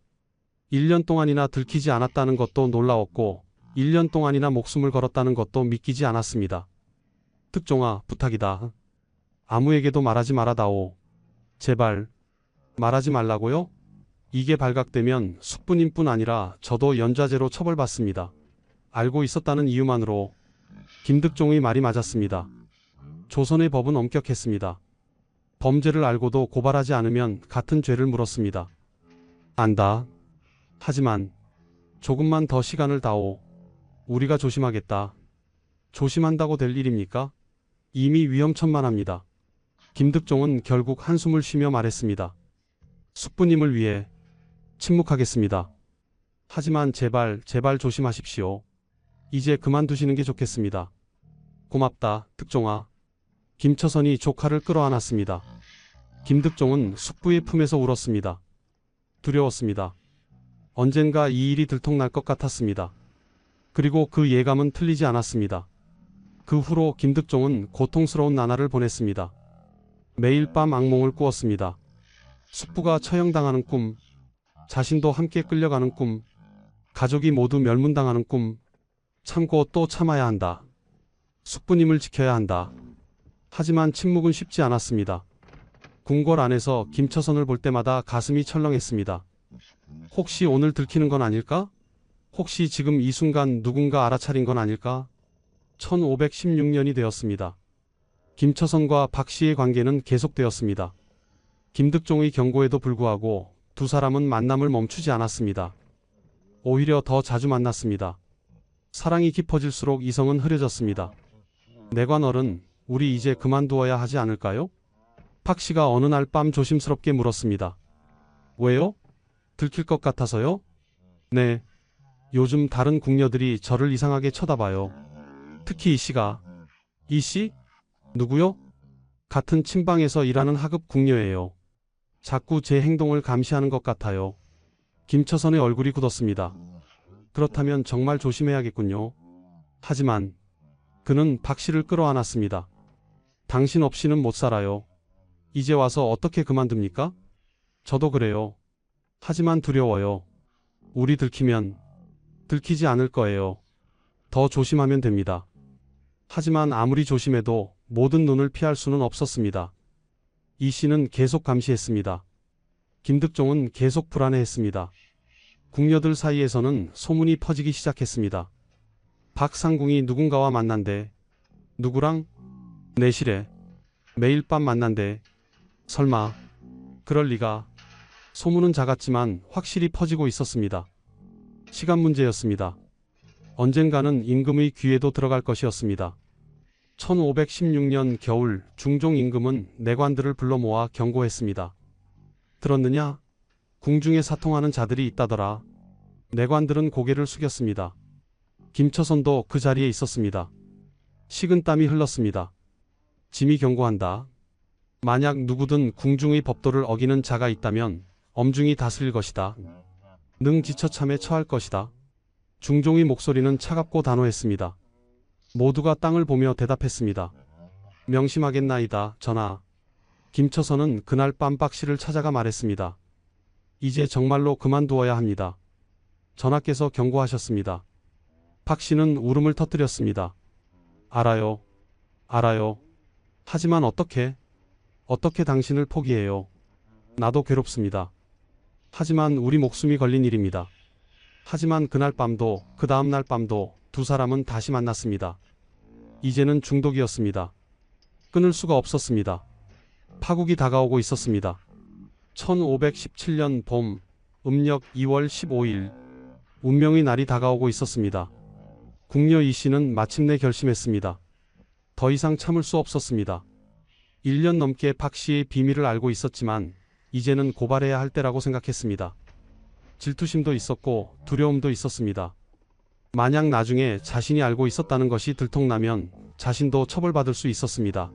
1년 동안이나 들키지 않았다는 것도 놀라웠고 1년 동안이나 목숨을 걸었다는 것도 믿기지 않았습니다. 득종아, 부탁이다. 아무에게도 말하지 말아다오. 제발. 말하지 말라고요? 이게 발각되면 숙부님뿐 아니라 저도 연좌죄로 처벌받습니다. 알고 있었다는 이유만으로. 김득종의 말이 맞았습니다. 조선의 법은 엄격했습니다. 범죄를 알고도 고발하지 않으면 같은 죄를 물었습니다. 안다. 하지만 조금만 더 시간을 다오. 우리가 조심하겠다. 조심한다고 될 일입니까? 이미 위험천만합니다. 김득종은 결국 한숨을 쉬며 말했습니다. 숙부님을 위해 침묵하겠습니다. 하지만 제발 조심하십시오. 이제 그만두시는 게 좋겠습니다. 고맙다, 득종아. 김처선이 조카를 끌어안았습니다. 김득종은 숙부의 품에서 울었습니다. 두려웠습니다. 언젠가 이 일이 들통날 것 같았습니다. 그리고 그 예감은 틀리지 않았습니다. 그 후로 김득종은 고통스러운 나날을 보냈습니다. 매일 밤 악몽을 꾸었습니다. 숙부가 처형당하는 꿈, 자신도 함께 끌려가는 꿈, 가족이 모두 멸문당하는 꿈. 참고 또 참아야 한다. 숙부님을 지켜야 한다. 하지만 침묵은 쉽지 않았습니다. 궁궐 안에서 김처선을 볼 때마다 가슴이 철렁했습니다. 혹시 오늘 들키는 건 아닐까? 혹시 지금 이 순간 누군가 알아차린 건 아닐까? 1516년이 되었습니다. 김처선과 박 씨의 관계는 계속되었습니다. 김득종의 경고에도 불구하고 두 사람은 만남을 멈추지 않았습니다. 오히려 더 자주 만났습니다. 사랑이 깊어질수록 이성은 흐려졌습니다. 내관 어른, 우리 이제 그만두어야 하지 않을까요? 박 씨가 어느 날 밤 조심스럽게 물었습니다. 왜요? 들킬 것 같아서요? 네. 요즘 다른 궁녀들이 저를 이상하게 쳐다봐요. 특히 이 씨가. 이 씨? 누구요? 같은 침방에서 일하는 하급 궁녀예요. 자꾸 제 행동을 감시하는 것 같아요. 김처선의 얼굴이 굳었습니다. 그렇다면 정말 조심해야겠군요. 하지만 그는 박 씨를 끌어안았습니다. 당신 없이는 못 살아요. 이제 와서 어떻게 그만둡니까? 저도 그래요. 하지만 두려워요. 우리 들키면 들키지 않을 거예요. 더 조심하면 됩니다. 하지만 아무리 조심해도 모든 눈을 피할 수는 없었습니다. 이 씨는 계속 감시했습니다. 김득종은 계속 불안해했습니다. 궁녀들 사이에서는 소문이 퍼지기 시작했습니다. 박상궁이 누군가와 만난대. 누구랑? 내실에. 매일 밤 만난대. 설마. 그럴 리가. 소문은 작았지만 확실히 퍼지고 있었습니다. 시간 문제였습니다. 언젠가는 임금의 귀에도 들어갈 것이었습니다. 1516년 겨울 중종 임금은 내관들을 불러 모아 경고했습니다. 들었느냐? 궁중에 사통하는 자들이 있다더라. 내관들은 고개를 숙였습니다. 김처선도 그 자리에 있었습니다. 식은땀이 흘렀습니다. 짐이 경고한다. 만약 누구든 궁중의 법도를 어기는 자가 있다면 엄중히 다스릴 것이다. 능지처참에 처할 것이다. 중종의 목소리는 차갑고 단호했습니다. 모두가 땅을 보며 대답했습니다. 명심하겠나이다, 전하. 김처선은 그날 밤 박 씨를 찾아가 말했습니다. 이제 정말로 그만두어야 합니다. 전하께서 경고하셨습니다. 박 씨는 울음을 터뜨렸습니다. 알아요. 알아요. 하지만 어떻게 당신을 포기해요. 나도 괴롭습니다. 하지만 우리 목숨이 걸린 일입니다. 하지만 그날 밤도 그 다음날 밤도 두 사람은 다시 만났습니다. 이제는 중독이었습니다. 끊을 수가 없었습니다. 파국이 다가오고 있었습니다. 1517년 봄, 음력 2월 15일, 운명의 날이 다가오고 있었습니다. 궁녀 이 씨는 마침내 결심했습니다. 더 이상 참을 수 없었습니다. 1년 넘게 박 씨의 비밀을 알고 있었지만 이제는 고발해야 할 때라고 생각했습니다. 질투심도 있었고 두려움도 있었습니다. 만약 나중에 자신이 알고 있었다는 것이 들통나면 자신도 처벌받을 수 있었습니다.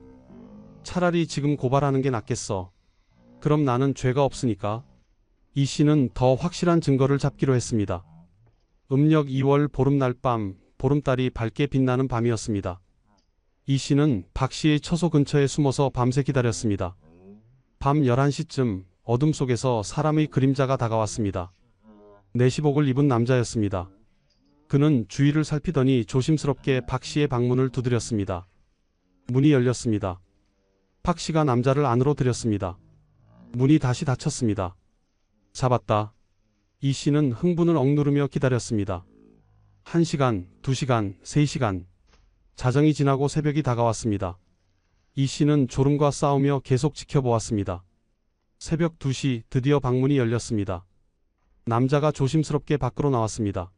차라리 지금 고발하는 게 낫겠어. 그럼 나는 죄가 없으니까. 이 씨는 더 확실한 증거를 잡기로 했습니다. 음력 2월 보름날 밤, 보름달이 밝게 빛나는 밤이었습니다. 이 씨는 박 씨의 처소 근처에 숨어서 밤새 기다렸습니다. 밤 11시쯤 어둠 속에서 사람의 그림자가 다가왔습니다. 내시복을 입은 남자였습니다. 그는 주위를 살피더니 조심스럽게 박 씨의 방문을 두드렸습니다. 문이 열렸습니다. 박 씨가 남자를 안으로 들였습니다. 문이 다시 닫혔습니다. 잡았다. 이 씨는 흥분을 억누르며 기다렸습니다. 1시간, 2시간, 3시간. 자정이 지나고 새벽이 다가왔습니다. 이 씨는 졸음과 싸우며 계속 지켜보았습니다. 새벽 2시 드디어 방문이 열렸습니다. 남자가 조심스럽게 밖으로 나왔습니다.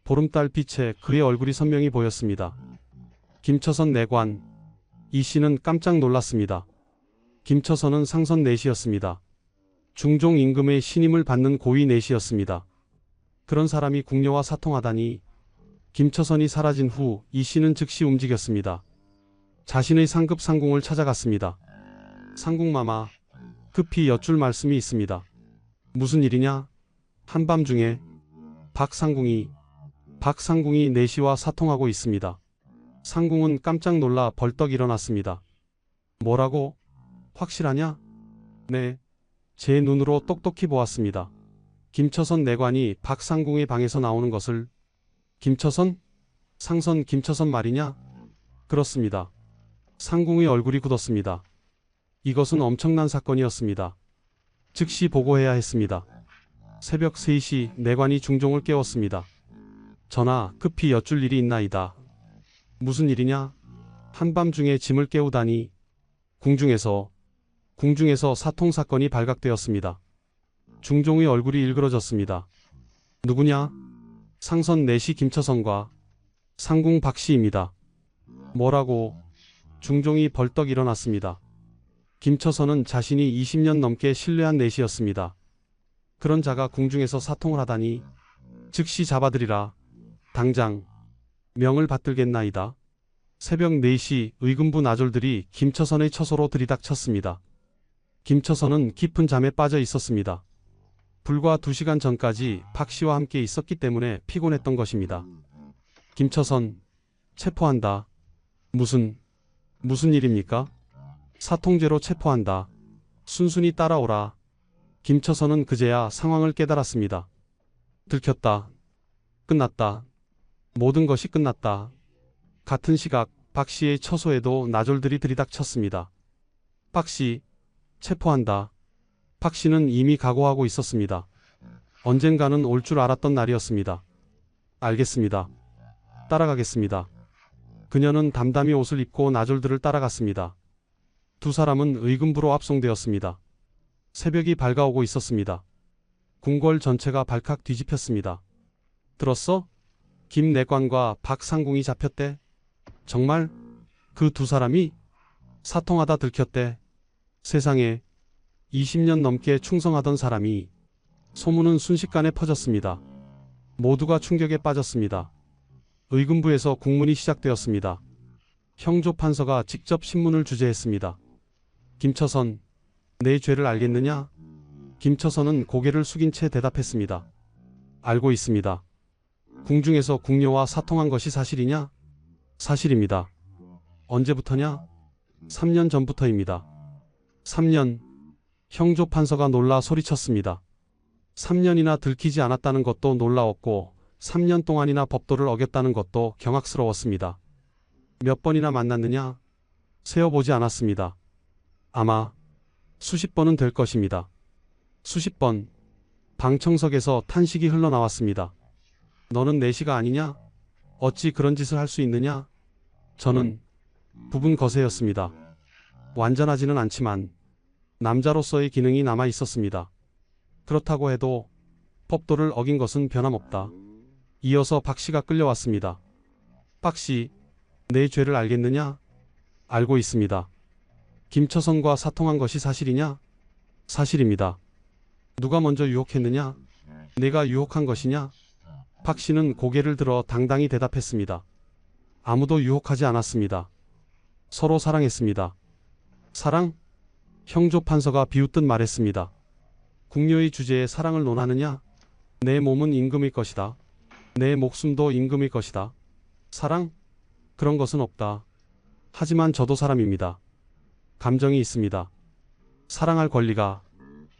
보름달 빛에 그의 얼굴이 선명히 보였습니다. 김처선 내관. 이 씨는 깜짝 놀랐습니다. 김처선은 상선 내시였습니다. 중종 임금의 신임을 받는 고위 내시였습니다. 그런 사람이 궁녀와 사통하다니. 김처선이 사라진 후 이 씨는 즉시 움직였습니다. 자신의 상급 상궁을 찾아갔습니다. 상궁마마, 급히 여쭐 말씀이 있습니다. 무슨 일이냐? 한밤중에 박상궁이 내시와 사통하고 있습니다. 상궁은 깜짝 놀라 벌떡 일어났습니다. 뭐라고? 확실하냐? 네. 제 눈으로 똑똑히 보았습니다. 김처선 내관이 박상궁의 방에서 나오는 것을. 김처선? 상선 김처선 말이냐? 그렇습니다. 상궁의 얼굴이 굳었습니다. 이것은 엄청난 사건이었습니다. 즉시 보고해야 했습니다. 새벽 3시 내관이 중종을 깨웠습니다. 전하, 급히 여쭐 일이 있나이다. 무슨 일이냐? 한밤중에 짐을 깨우다니. 궁중에서 사통사건이 발각되었습니다. 중종의 얼굴이 일그러졌습니다. 누구냐? 상선 내시 김처선과 상궁 박씨입니다. 뭐라고? 중종이 벌떡 일어났습니다. 김처선은 자신이 20년 넘게 신뢰한 내시였습니다. 그런 자가 궁중에서 사통을 하다니. 즉시 잡아들이라. 당장 명을 받들겠나이다. 새벽 4시 의금부 나졸들이 김처선의 처소로 들이닥쳤습니다. 김처선은 깊은 잠에 빠져 있었습니다. 불과 2시간 전까지 박 씨와 함께 있었기 때문에 피곤했던 것입니다. 김처선, 체포한다. 무슨 일입니까? 사통죄로 체포한다. 순순히 따라오라. 김처선은 그제야 상황을 깨달았습니다. 들켰다. 끝났다. 모든 것이 끝났다. 같은 시각 박 씨의 처소에도 나졸들이 들이닥쳤습니다. 박 씨, 체포한다. 박 씨는 이미 각오하고 있었습니다. 언젠가는 올 줄 알았던 날이었습니다. 알겠습니다. 따라가겠습니다. 그녀는 담담히 옷을 입고 나졸들을 따라갔습니다. 두 사람은 의금부로 압송되었습니다. 새벽이 밝아오고 있었습니다. 궁궐 전체가 발칵 뒤집혔습니다. 들었어? 김 내관과 박상궁이 잡혔대. 정말? 그 두 사람이 사통하다 들켰대. 세상에, 20년 넘게 충성하던 사람이. 소문은 순식간에 퍼졌습니다. 모두가 충격에 빠졌습니다. 의금부에서 국문이 시작되었습니다. 형조판서가 직접 신문을 주재했습니다. 김처선, 내 죄를 알겠느냐? 김처선은 고개를 숙인 채 대답했습니다. 알고 있습니다. 궁중에서 궁녀와 사통한 것이 사실이냐? 사실입니다. 언제부터냐? 3년 전부터입니다. 3년. 형조판서가 놀라 소리쳤습니다. 3년이나 들키지 않았다는 것도 놀라웠고 3년 동안이나 법도를 어겼다는 것도 경악스러웠습니다. 몇 번이나 만났느냐? 세어보지 않았습니다. 아마 수십 번은 될 것입니다. 수십 번. 방청석에서 탄식이 흘러나왔습니다. 너는 내시가 아니냐? 어찌 그런 짓을 할 수 있느냐? 저는 부분 거세였습니다. 완전하지는 않지만 남자로서의 기능이 남아 있었습니다. 그렇다고 해도 법도를 어긴 것은 변함없다. 이어서 박 씨가 끌려왔습니다. 박 씨, 내 죄를 알겠느냐? 알고 있습니다. 김처선과 사통한 것이 사실이냐? 사실입니다. 누가 먼저 유혹했느냐? 내가 유혹한 것이냐? 박 씨는 고개를 들어 당당히 대답했습니다. 아무도 유혹하지 않았습니다. 서로 사랑했습니다. 사랑? 형조 판서가 비웃듯 말했습니다. 궁녀의 주제에 사랑을 논하느냐? 내 몸은 임금일 것이다. 내 목숨도 임금일 것이다. 사랑? 그런 것은 없다. 하지만 저도 사람입니다. 감정이 있습니다. 사랑할 권리가.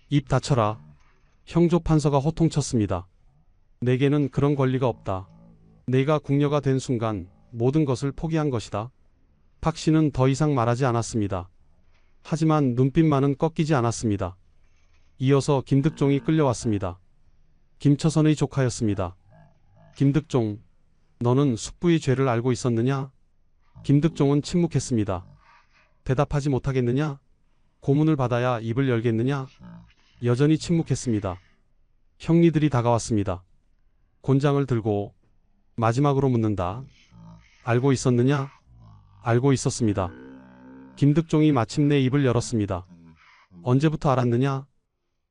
입 닫혀라. 형조 판서가 호통쳤습니다. 내게는 그런 권리가 없다. 내가 궁녀가 된 순간 모든 것을 포기한 것이다. 박 씨는 더 이상 말하지 않았습니다. 하지만 눈빛만은 꺾이지 않았습니다. 이어서 김득종이 끌려왔습니다. 김처선의 조카였습니다. 김득종, 너는 숙부의 죄를 알고 있었느냐? 김득종은 침묵했습니다. 대답하지 못하겠느냐? 고문을 받아야 입을 열겠느냐? 여전히 침묵했습니다. 형리들이 다가왔습니다. 곤장을 들고 마지막으로 묻는다. 알고 있었느냐? 알고 있었습니다. 김득종이 마침내 입을 열었습니다. 언제부터 알았느냐?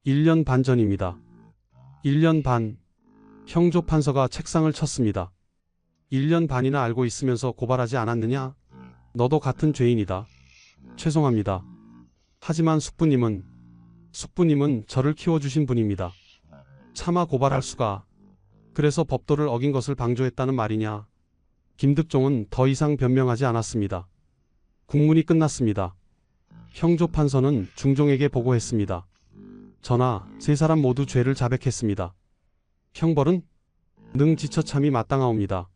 1년 반 전입니다. 1년 반. 형조 판서가 책상을 쳤습니다. 1년 반이나 알고 있으면서 고발하지 않았느냐? 너도 같은 죄인이다. 죄송합니다. 하지만 숙부님은 저를 키워주신 분입니다. 차마 고발할 수가. 그래서 법도를 어긴 것을 방조했다는 말이냐? 김득종은 더 이상 변명하지 않았습니다. 국문이 끝났습니다. 형조 판서는 중종에게 보고했습니다. 전하, 세 사람 모두 죄를 자백했습니다. 형벌은 능지처참이 마땅하옵니다.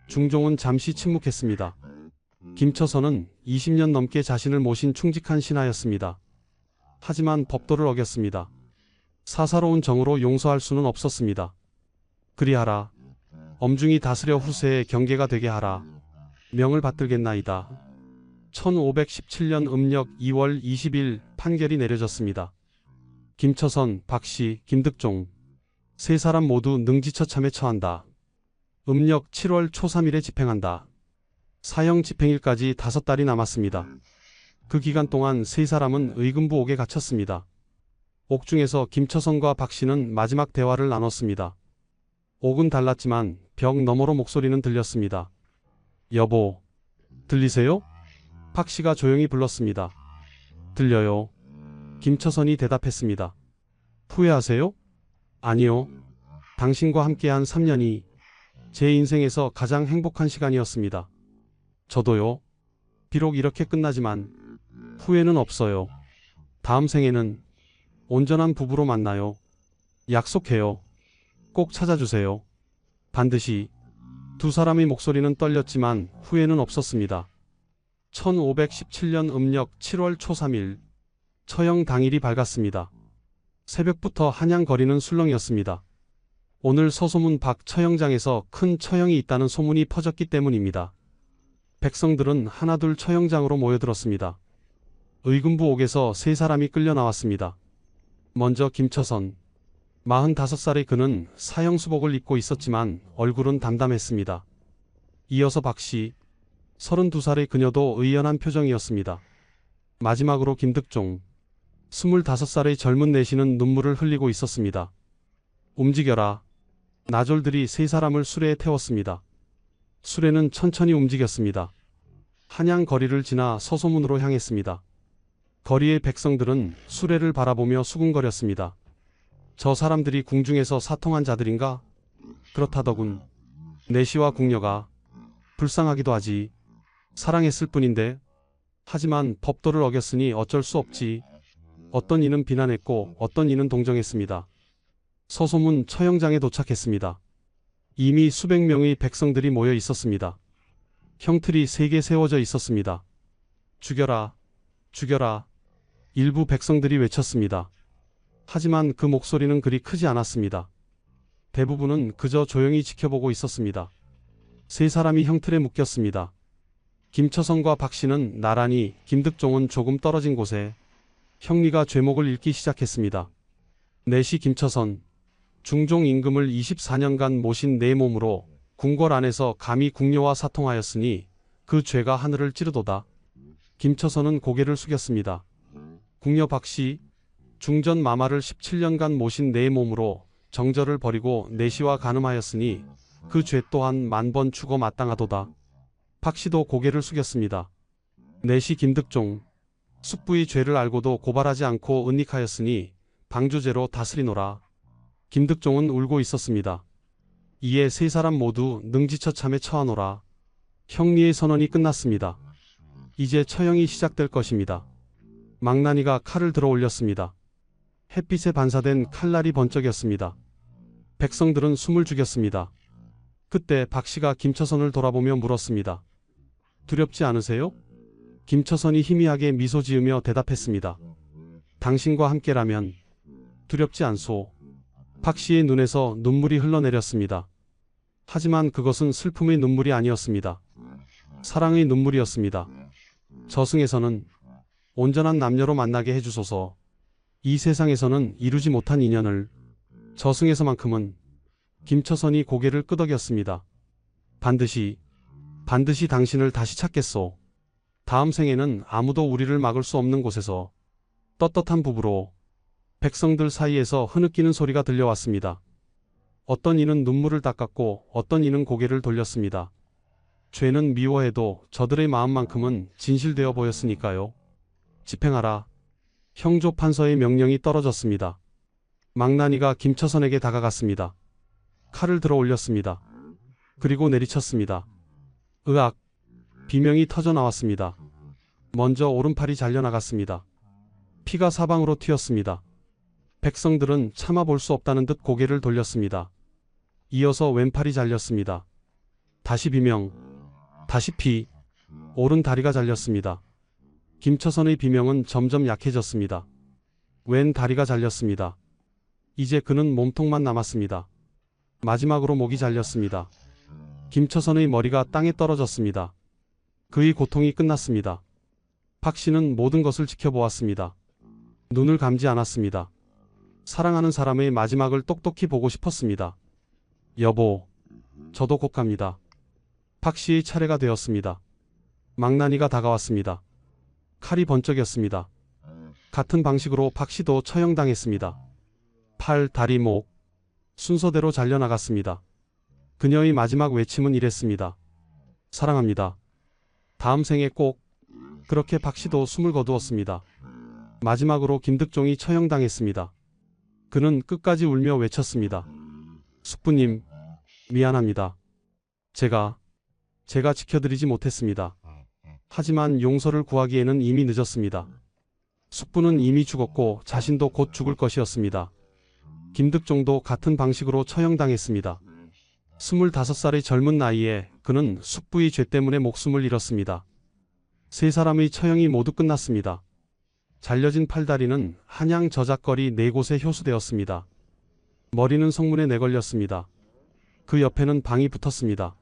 중종은 잠시 침묵했습니다. 김처선은 20년 넘게 자신을 모신 충직한 신하였습니다. 하지만 법도를 어겼습니다. 사사로운 정으로 용서할 수는 없었습니다. 그리하라. 엄중히 다스려 후세의 경계가 되게 하라. 명을 받들겠나이다. 1517년 음력 2월 20일 판결이 내려졌습니다. 김처선, 박씨, 김득종 세 사람 모두 능지처참에 처한다. 음력 7월 초 3일에 집행한다. 사형 집행일까지 5달이 남았습니다. 그 기간 동안 세 사람은 의금부 옥에 갇혔습니다. 옥중에서 김처선과 박씨는 마지막 대화를 나눴습니다. 옥은 달랐지만 벽 너머로 목소리는 들렸습니다. 여보, 들리세요? 박씨가 조용히 불렀습니다. 들려요. 김처선이 대답했습니다. 후회하세요? 아니요. 당신과 함께한 3년이 제 인생에서 가장 행복한 시간이었습니다. 저도요. 비록 이렇게 끝나지만 후회는 없어요. 다음 생에는 온전한 부부로 만나요. 약속해요. 꼭 찾아주세요. 반드시. 두 사람의 목소리는 떨렸지만 후회는 없었습니다. 1517년 음력 7월 초 3일 처형 당일이 밝았습니다. 새벽부터 한양거리는 술렁이었습니다. 오늘 서소문 박 처형장에서 큰 처형이 있다는 소문이 퍼졌기 때문입니다. 백성들은 하나둘 처형장으로 모여들었습니다. 의금부 옥에서 세 사람이 끌려 나왔습니다. 먼저 김처선. 45살의 그는 사형수복을 입고 있었지만 얼굴은 담담했습니다. 이어서 박씨. 32살의 그녀도 의연한 표정이었습니다. 마지막으로 김득종. 25살의 젊은 내시는 눈물을 흘리고 있었습니다. 움직여라. 나졸들이 세 사람을 수레에 태웠습니다. 수레는 천천히 움직였습니다. 한양 거리를 지나 서소문으로 향했습니다. 거리의 백성들은 수레를 바라보며 수군거렸습니다. 저 사람들이 궁중에서 사통한 자들인가? 그렇다더군. 내시와 궁녀가 불쌍하기도 하지. 사랑했을 뿐인데. 하지만 법도를 어겼으니 어쩔 수 없지. 어떤 이는 비난했고 어떤 이는 동정했습니다. 서소문 처형장에 도착했습니다. 이미 수백 명의 백성들이 모여 있었습니다. 형틀이 3개 세워져 있었습니다. 죽여라, 죽여라. 일부 백성들이 외쳤습니다. 하지만 그 목소리는 그리 크지 않았습니다. 대부분은 그저 조용히 지켜보고 있었습니다. 세 사람이 형틀에 묶였습니다. 김처선과 박씨는 나란히, 김득종은 조금 떨어진 곳에 형리가 죄목을 읽기 시작했습니다. 내시 김처선. 중종 임금을 24년간 모신 내 몸으로 궁궐 안에서 감히 궁녀와 사통하였으니 그 죄가 하늘을 찌르도다. 김처선은 고개를 숙였습니다. 궁녀 박씨. 중전 마마를 17년간 모신 내 몸으로 정절을 버리고 내시와 간음하였으니 그 죄 또한 만번 죽어 마땅하도다. 박씨도 고개를 숙였습니다. 내시 김득종, 숙부의 죄를 알고도 고발하지 않고 은닉하였으니 방조제로 다스리노라. 김득종은 울고 있었습니다. 이에 세 사람 모두 능지처참에 처하노라. 형리의 선언이 끝났습니다. 이제 처형이 시작될 것입니다. 망나니가 칼을 들어 올렸습니다. 햇빛에 반사된 칼날이 번쩍였습니다. 백성들은 숨을 죽였습니다. 그때 박씨가 김처선을 돌아보며 물었습니다. 두렵지 않으세요? 김처선이 희미하게 미소 지으며 대답했습니다. 당신과 함께라면 두렵지 않소. 박씨의 눈에서 눈물이 흘러내렸습니다. 하지만 그것은 슬픔의 눈물이 아니었습니다. 사랑의 눈물이었습니다. 저승에서는 온전한 남녀로 만나게 해주소서. 이 세상에서는 이루지 못한 인연을 저승에서만큼은. 김처선이 고개를 끄덕였습니다. 반드시 당신을 다시 찾겠소. 다음 생에는 아무도 우리를 막을 수 없는 곳에서. 떳떳한 부부로. 백성들 사이에서 흐느끼는 소리가 들려왔습니다. 어떤 이는 눈물을 닦았고 어떤 이는 고개를 돌렸습니다. 죄는 미워해도 저들의 마음만큼은 진실되어 보였으니까요. 집행하라. 형조 판서의 명령이 떨어졌습니다. 망나니가 김처선에게 다가갔습니다. 칼을 들어 올렸습니다. 그리고 내리쳤습니다. 으악! 비명이 터져 나왔습니다. 먼저 오른팔이 잘려나갔습니다. 피가 사방으로 튀었습니다. 백성들은 참아볼 수 없다는 듯 고개를 돌렸습니다. 이어서 왼팔이 잘렸습니다. 다시 비명, 다시 피, 오른 다리가 잘렸습니다. 김처선의 비명은 점점 약해졌습니다. 왼 다리가 잘렸습니다. 이제 그는 몸통만 남았습니다. 마지막으로 목이 잘렸습니다. 김처선의 머리가 땅에 떨어졌습니다. 그의 고통이 끝났습니다. 박씨는 모든 것을 지켜보았습니다. 눈을 감지 않았습니다. 사랑하는 사람의 마지막을 똑똑히 보고 싶었습니다. 여보, 저도 곧 갑니다. 박씨의 차례가 되었습니다. 망나니가 다가왔습니다. 칼이 번쩍였습니다. 같은 방식으로 박씨도 처형당했습니다. 팔, 다리, 목 순서대로 잘려나갔습니다. 그녀의 마지막 외침은 이랬습니다. 사랑합니다. 다음 생에 꼭. 그렇게 박씨도 숨을 거두었습니다. 마지막으로 김득종이 처형당했습니다. 그는 끝까지 울며 외쳤습니다. 숙부님, 미안합니다. 제가 지켜드리지 못했습니다. 하지만 용서를 구하기에는 이미 늦었습니다. 숙부는 이미 죽었고 자신도 곧 죽을 것이었습니다. 김득종도 같은 방식으로 처형당했습니다. 25살의 젊은 나이에 그는 숙부의 죄 때문에 목숨을 잃었습니다. 세 사람의 처형이 모두 끝났습니다. 잘려진 팔다리는 한양 저작거리 4곳에 효수되었습니다. 머리는 성문에 내걸렸습니다. 그 옆에는 방이 붙었습니다.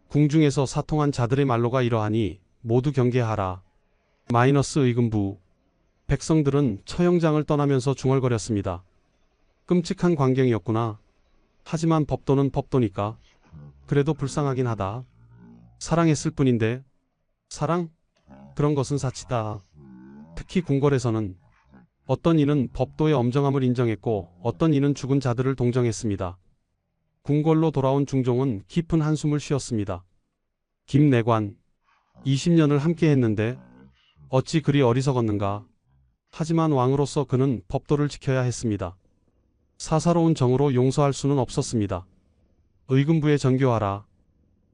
궁중에서 사통한 자들의 말로가 이러하니 모두 경계하라. 마이너스 의금부. 백성들은 처형장을 떠나면서 중얼거렸습니다. 끔찍한 광경이었구나. 하지만 법도는 법도니까. 그래도 불쌍하긴 하다. 사랑했을 뿐인데. 사랑? 그런 것은 사치다. 특히 궁궐에서는 어떤 이는 법도의 엄정함을 인정했고 어떤 이는 죽은 자들을 동정했습니다. 궁궐로 돌아온 중종은 깊은 한숨을 쉬었습니다. 김내관, 20년을 함께 했는데 어찌 그리 어리석었는가. 하지만 왕으로서 그는 법도를 지켜야 했습니다. 사사로운 정으로 용서할 수는 없었습니다. 의금부에 전교하라.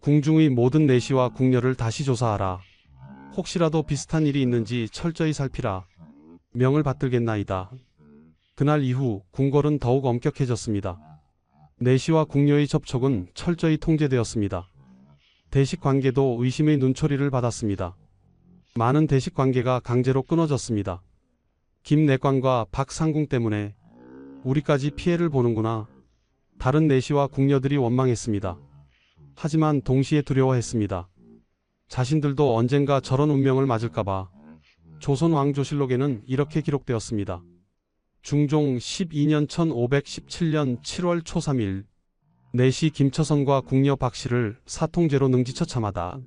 궁중의 모든 내시와 궁녀를 다시 조사하라. 혹시라도 비슷한 일이 있는지 철저히 살피라. 명을 받들겠나이다. 그날 이후 궁궐은 더욱 엄격해졌습니다. 내시와 궁녀의 접촉은 철저히 통제되었습니다. 대식 관계도 의심의 눈초리를 받았습니다. 많은 대식 관계가 강제로 끊어졌습니다. 김내관과 박상궁 때문에 우리까지 피해를 보는구나. 다른 내시와 궁녀들이 원망했습니다. 하지만 동시에 두려워했습니다. 자신들도 언젠가 저런 운명을 맞을까봐. 조선 왕조실록에는 이렇게 기록되었습니다. 중종 12년 1517년 7월 초 3일 내시 김처선과 궁녀 박씨를 사통죄로 능지처참하다.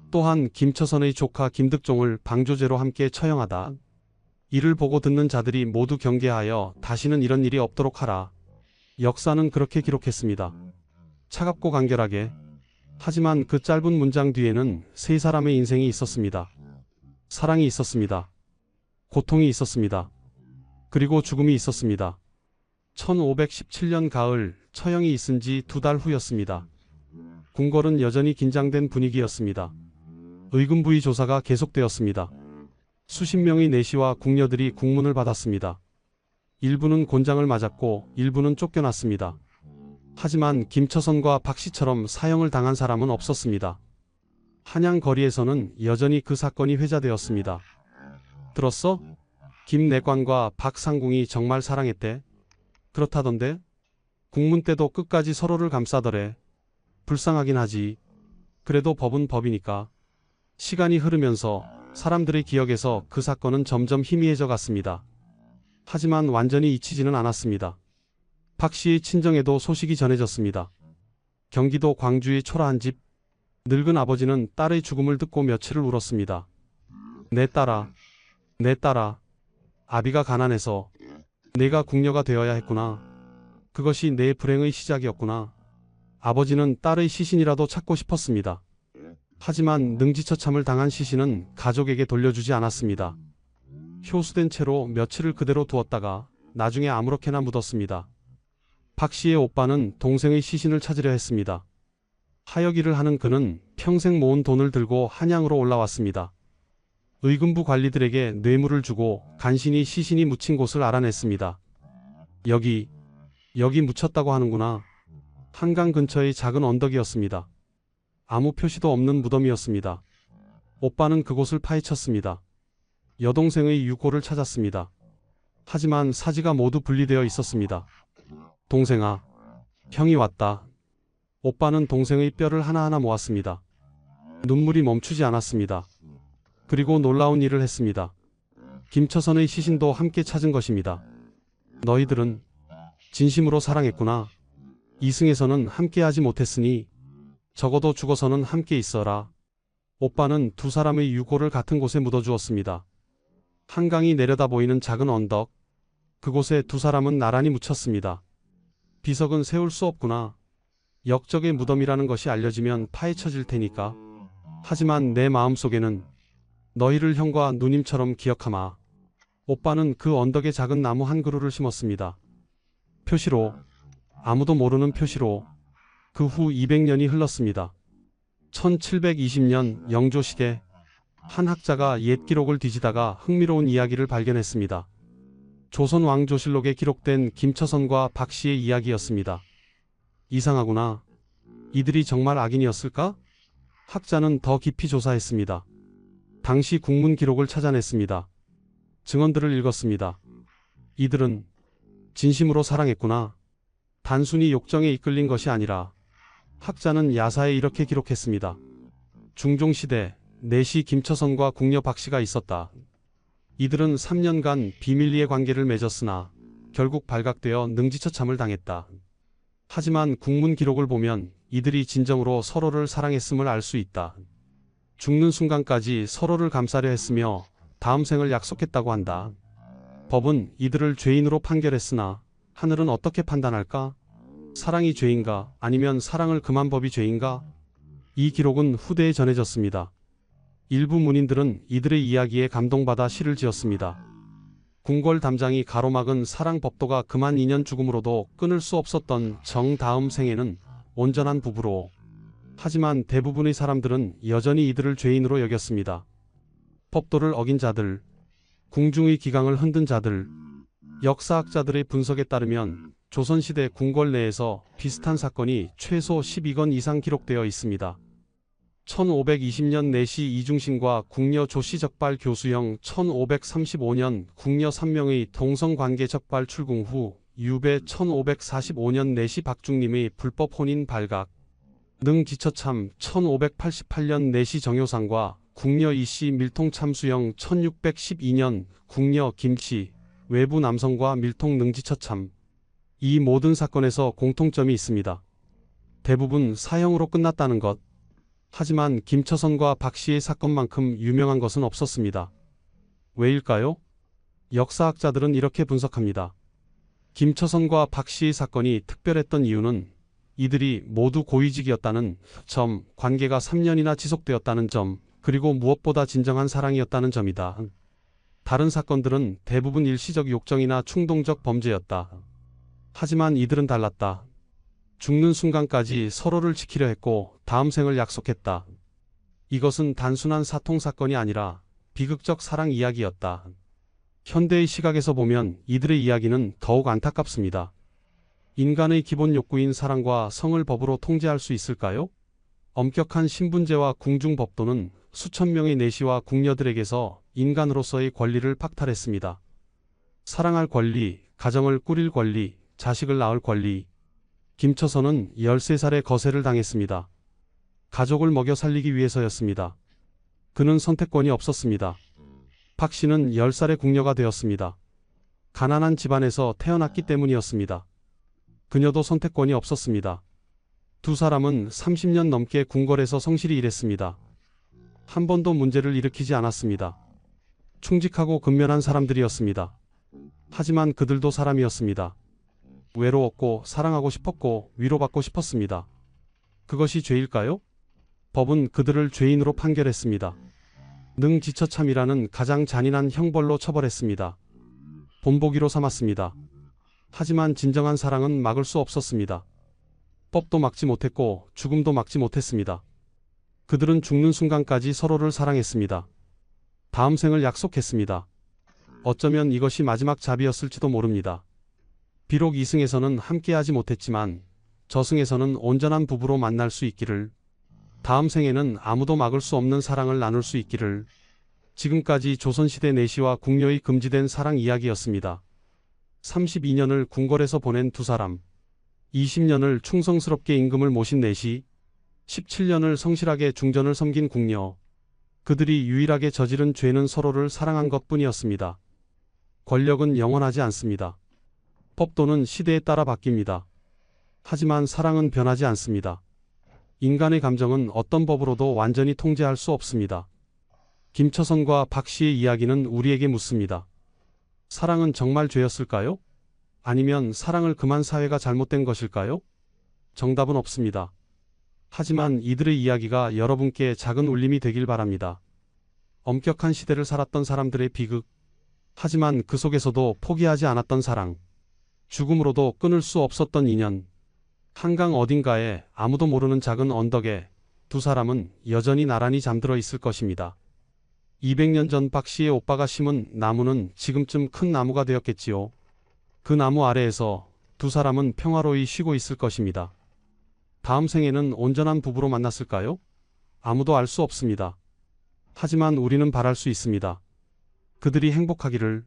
또한 김처선의 조카 김득종을 방조죄로 함께 처형하다. 이를 보고 듣는 자들이 모두 경계하여 다시는 이런 일이 없도록 하라. 역사는 그렇게 기록했습니다. 차갑고 간결하게. 하지만 그 짧은 문장 뒤에는 세 사람의 인생이 있었습니다. 사랑이 있었습니다. 고통이 있었습니다. 그리고 죽음이 있었습니다. 1517년 가을, 처형이 있은 지 2달 후였습니다. 궁궐은 여전히 긴장된 분위기였습니다. 의금부의 조사가 계속되었습니다. 수십 명의 내시와 궁녀들이 국문을 받았습니다. 일부는 곤장을 맞았고 일부는 쫓겨났습니다. 하지만 김처선과 박씨처럼 사형을 당한 사람은 없었습니다. 한양 거리에서는 여전히 그 사건이 회자되었습니다. 들었어? 김내관과 박상궁이 정말 사랑했대. 그렇다던데? 국문 때도 끝까지 서로를 감싸더래. 불쌍하긴 하지. 그래도 법은 법이니까. 시간이 흐르면서 사람들의 기억에서 그 사건은 점점 희미해져 갔습니다. 하지만 완전히 잊히지는 않았습니다. 박씨의 친정에도 소식이 전해졌습니다. 경기도 광주의 초라한 집. 늙은 아버지는 딸의 죽음을 듣고 며칠을 울었습니다. 내 딸아, 내 딸아. 아비가 가난해서 내가 궁녀가 되어야 했구나. 그것이 내 불행의 시작이었구나. 아버지는 딸의 시신이라도 찾고 싶었습니다. 하지만 능지처참을 당한 시신은 가족에게 돌려주지 않았습니다. 효수된 채로 며칠을 그대로 두었다가 나중에 아무렇게나 묻었습니다. 박씨의 오빠는 동생의 시신을 찾으려 했습니다. 하여기를 하는 그는 평생 모은 돈을 들고 한양으로 올라왔습니다. 의금부 관리들에게 뇌물을 주고 간신히 시신이 묻힌 곳을 알아냈습니다. 여기 묻혔다고 하는구나. 한강 근처의 작은 언덕이었습니다. 아무 표시도 없는 무덤이었습니다. 오빠는 그곳을 파헤쳤습니다. 여동생의 유골을 찾았습니다. 하지만 사지가 모두 분리되어 있었습니다. 동생아, 형이 왔다. 오빠는 동생의 뼈를 하나하나 모았습니다. 눈물이 멈추지 않았습니다. 그리고 놀라운 일을 했습니다. 김처선의 시신도 함께 찾은 것입니다. 너희들은 진심으로 사랑했구나. 이승에서는 함께하지 못했으니 적어도 죽어서는 함께 있어라. 오빠는 두 사람의 유골을 같은 곳에 묻어주었습니다. 한강이 내려다 보이는 작은 언덕. 그곳에 두 사람은 나란히 묻혔습니다. 비석은 세울 수 없구나. 역적의 무덤이라는 것이 알려지면 파헤쳐질 테니까. 하지만 내 마음속에는 너희를 형과 누님처럼 기억하마. 오빠는 그 언덕에 작은 나무 한 그루를 심었습니다. 표시로, 아무도 모르는 표시로. 그 후 200년이 흘렀습니다. 1720년 영조시대, 한 학자가 옛 기록을 뒤지다가 흥미로운 이야기를 발견했습니다. 조선 왕조실록에 기록된 김처선과 박씨의 이야기였습니다. 이상하구나. 이들이 정말 악인이었을까? 학자는 더 깊이 조사했습니다. 당시 국문 기록을 찾아냈습니다. 증언들을 읽었습니다. 이들은 진심으로 사랑했구나. 단순히 욕정에 이끌린 것이 아니라. 학자는 야사에 이렇게 기록했습니다. 중종시대 내시 김처선과 궁녀 박씨가 있었다. 이들은 3년간 비밀리에 관계를 맺었으나 결국 발각되어 능지처참을 당했다. 하지만 국문 기록을 보면 이들이 진정으로 서로를 사랑했음을 알 수 있다. 죽는 순간까지 서로를 감싸려 했으며 다음 생을 약속했다고 한다. 법은 이들을 죄인으로 판결했으나 하늘은 어떻게 판단할까? 사랑이 죄인가? 아니면 사랑을 금한 법이 죄인가? 이 기록은 후대에 전해졌습니다. 일부 문인들은 이들의 이야기에 감동받아 시를 지었습니다. 궁궐 담장이 가로막은 사랑 법도가 금한 인연 죽음으로도 끊을 수 없었던 정 다음 생에는 온전한 부부로. 하지만 대부분의 사람들은 여전히 이들을 죄인으로 여겼습니다. 법도를 어긴 자들, 궁중의 기강을 흔든 자들. 역사학자들의 분석에 따르면 조선시대 궁궐 내에서 비슷한 사건이 최소 12건 이상 기록되어 있습니다. 1520년 내시 이중신과 궁녀 조씨 적발 교수형, 1535년 궁녀 3명의 동성관계 적발 출궁 후 유배, 1545년 내시 박중림의 불법 혼인 발각, 능지처참, 1588년 내시 정효상과 궁녀 이씨 밀통 참수형, 1612년 궁녀 김씨 외부 남성과 밀통 능지처참. 이 모든 사건에서 공통점이 있습니다. 대부분 사형으로 끝났다는 것. 하지만 김처선과 박씨의 사건만큼 유명한 것은 없었습니다. 왜일까요? 역사학자들은 이렇게 분석합니다. 김처선과 박씨의 사건이 특별했던 이유는 이들이 모두 고위직이었다는 점, 관계가 3년이나 지속되었다는 점, 그리고 무엇보다 진정한 사랑이었다는 점이다. 다른 사건들은 대부분 일시적 욕정이나 충동적 범죄였다. 하지만 이들은 달랐다. 죽는 순간까지 서로를 지키려 했고 다음 생을 약속했다. 이것은 단순한 사통 사건이 아니라 비극적 사랑 이야기였다. 현대의 시각에서 보면 이들의 이야기는 더욱 안타깝습니다. 인간의 기본 욕구인 사랑과 성을 법으로 통제할 수 있을까요? 엄격한 신분제와 궁중법도는 수천 명의 내시와 궁녀들에게서 인간으로서의 권리를 박탈했습니다. 사랑할 권리, 가정을 꾸릴 권리, 자식을 낳을 권리. 김처선은 13살에 거세를 당했습니다. 가족을 먹여 살리기 위해서였습니다. 그는 선택권이 없었습니다. 박씨는 10살에 궁녀가 되었습니다. 가난한 집안에서 태어났기 때문이었습니다. 그녀도 선택권이 없었습니다. 두 사람은 30년 넘게 궁궐에서 성실히 일했습니다. 한 번도 문제를 일으키지 않았습니다. 충직하고 근면한 사람들이었습니다. 하지만 그들도 사람이었습니다. 외로웠고 사랑하고 싶었고 위로받고 싶었습니다. 그것이 죄일까요? 법은 그들을 죄인으로 판결했습니다. 능지처참이라는 가장 잔인한 형벌로 처벌했습니다. 본보기로 삼았습니다. 하지만 진정한 사랑은 막을 수 없었습니다. 법도 막지 못했고 죽음도 막지 못했습니다. 그들은 죽는 순간까지 서로를 사랑했습니다. 다음 생을 약속했습니다. 어쩌면 이것이 마지막 잡이었을지도 모릅니다. 비록 이승에서는 함께하지 못했지만 저승에서는 온전한 부부로 만날 수 있기를, 다음 생에는 아무도 막을 수 없는 사랑을 나눌 수 있기를. 지금까지 조선시대 내시와 궁녀의 금지된 사랑 이야기였습니다. 32년을 궁궐에서 보낸 두 사람, 20년을 충성스럽게 임금을 모신 내시, 17년을 성실하게 중전을 섬긴 궁녀. 그들이 유일하게 저지른 죄는 서로를 사랑한 것뿐이었습니다. 권력은 영원하지 않습니다. 법도는 시대에 따라 바뀝니다. 하지만 사랑은 변하지 않습니다. 인간의 감정은 어떤 법으로도 완전히 통제할 수 없습니다. 김처선과 박씨의 이야기는 우리에게 묻습니다. 사랑은 정말 죄였을까요? 아니면 사랑을 금한 사회가 잘못된 것일까요? 정답은 없습니다. 하지만 이들의 이야기가 여러분께 작은 울림이 되길 바랍니다. 엄격한 시대를 살았던 사람들의 비극, 하지만 그 속에서도 포기하지 않았던 사랑, 죽음으로도 끊을 수 없었던 인연. 한강 어딘가에 아무도 모르는 작은 언덕에 두 사람은 여전히 나란히 잠들어 있을 것입니다. 200년 전 박씨의 오빠가 심은 나무는 지금쯤 큰 나무가 되었겠지요. 그 나무 아래에서 두 사람은 평화로이 쉬고 있을 것입니다. 다음 생에는 온전한 부부로 만났을까요? 아무도 알 수 없습니다. 하지만 우리는 바랄 수 있습니다. 그들이 행복하기를,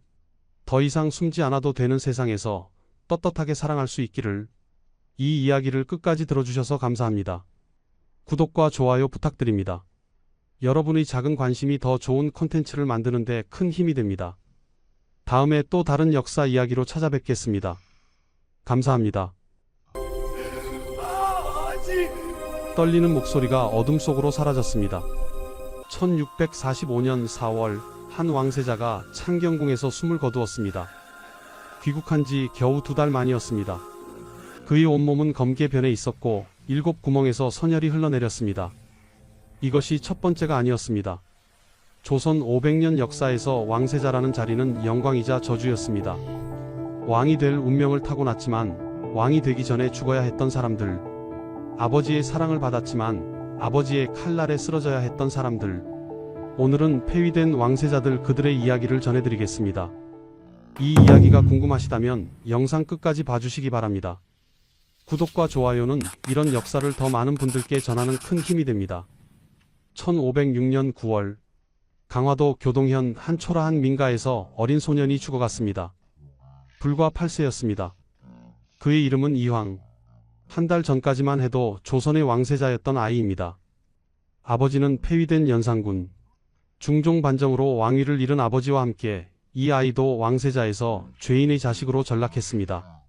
더 이상 숨지 않아도 되는 세상에서 떳떳하게 사랑할 수 있기를. 이 이야기를 끝까지 들어주셔서 감사합니다. 구독과 좋아요 부탁드립니다. 여러분의 작은 관심이 더 좋은 콘텐츠를 만드는 데 큰 힘이 됩니다. 다음에 또 다른 역사 이야기로 찾아뵙겠습니다. 감사합니다. 떨리는 목소리가 어둠 속으로 사라졌습니다. 1645년 4월 한 왕세자가 창경궁에서 숨을 거두었습니다. 귀국한 지 겨우 2달 만이었습니다. 그의 온몸은 검게 변해 있었고 7 구멍에서 선혈이 흘러내렸습니다. 이것이 첫 번째가 아니었습니다. 조선 500년 역사에서 왕세자라는 자리는 영광이자 저주였습니다. 왕이 될 운명을 타고났지만 왕이 되기 전에 죽어야 했던 사람들, 아버지의 사랑을 받았지만 아버지의 칼날에 쓰러져야 했던 사람들. 오늘은 폐위된 왕세자들, 그들의 이야기를 전해드리겠습니다. 이 이야기가 궁금하시다면 영상 끝까지 봐주시기 바랍니다. 구독과 좋아요는 이런 역사를 더 많은 분들께 전하는 큰 힘이 됩니다. 1506년 9월 강화도 교동현 한 초라한 민가에서 어린 소년이 죽어갔습니다. 불과 8세였습니다. 그의 이름은 이황. 한 달 전까지만 해도 조선의 왕세자였던 아이입니다. 아버지는 폐위된 연산군. 중종 반정으로 왕위를 잃은 아버지와 함께 이 아이도 왕세자에서 죄인의 자식으로 전락했습니다.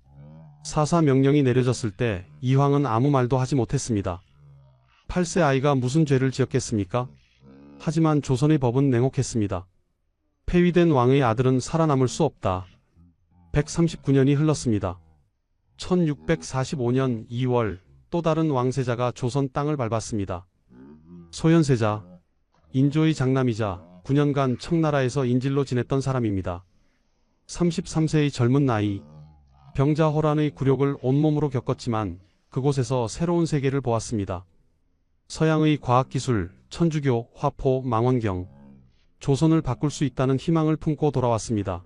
사사 명령이 내려졌을 때 이황은 아무 말도 하지 못했습니다. 8세 아이가 무슨 죄를 지었겠습니까? 하지만 조선의 법은 냉혹했습니다. 폐위된 왕의 아들은 살아남을 수 없다. 139년이 흘렀습니다. 1645년 2월 또 다른 왕세자가 조선 땅을 밟았습니다. 소현세자, 인조의 장남이자 9년간 청나라에서 인질로 지냈던 사람입니다. 33세의 젊은 나이, 병자호란의 굴욕을 온몸으로 겪었지만 그곳에서 새로운 세계를 보았습니다. 서양의 과학기술, 천주교, 화포, 망원경, 조선을 바꿀 수 있다는 희망을 품고 돌아왔습니다.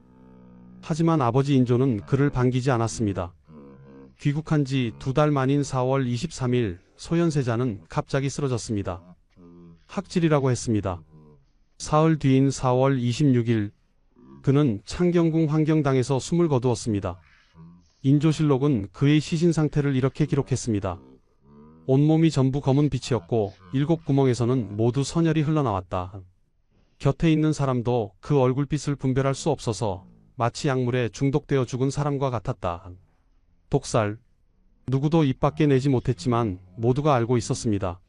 하지만 아버지 인조는 그를 반기지 않았습니다. 귀국한 지 2달 만인 4월 23일 소현세자는 갑자기 쓰러졌습니다. 학질이라고 했습니다. 사흘 뒤인 4월 26일 그는 창경궁 환경당에서 숨을 거두었습니다. 인조실록은 그의 시신 상태를 이렇게 기록했습니다. 온몸이 전부 검은 빛이었고 7구멍에서는 모두 선혈이 흘러나왔다. 곁에 있는 사람도 그 얼굴빛을 분별할 수 없어서 마치 약물에 중독되어 죽은 사람과 같았다. 독살. 누구도 입 밖에 내지 못했지만 모두가 알고 있었습니다.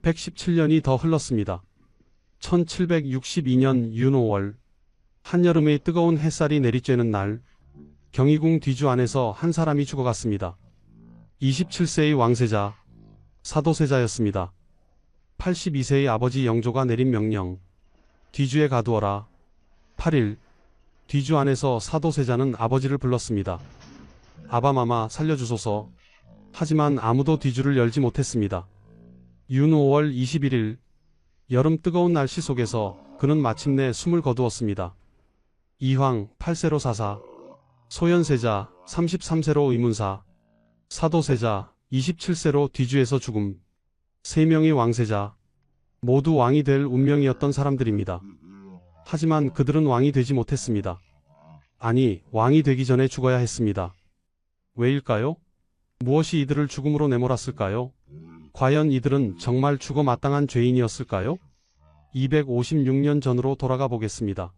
117년이 더 흘렀습니다. 1762년 윤 5월 한여름의 뜨거운 햇살이 내리쬐는 날 경희궁 뒤주 안에서 한 사람이 죽어갔습니다. 27세의 왕세자, 사도세자였습니다. 82세의 아버지 영조가 내린 명령, 뒤주에 가두어라. 8일, 뒤주 안에서 사도세자는 아버지를 불렀습니다. 아바마마 살려주소서. 하지만 아무도 뒤주를 열지 못했습니다. 윤 5월 21일, 여름 뜨거운 날씨 속에서 그는 마침내 숨을 거두었습니다. 이황 8세로 사사, 소현세자 33세로 의문사, 사도세자 27세로 뒤주에서 죽음. 3명의 왕세자, 모두 왕이 될 운명이었던 사람들입니다. 하지만 그들은 왕이 되지 못했습니다. 아니, 왕이 되기 전에 죽어야 했습니다. 왜일까요? 무엇이 이들을 죽음으로 내몰았을까요? 과연 이들은 정말 죽어 마땅한 죄인이었을까요? 256년 전으로 돌아가 보겠습니다.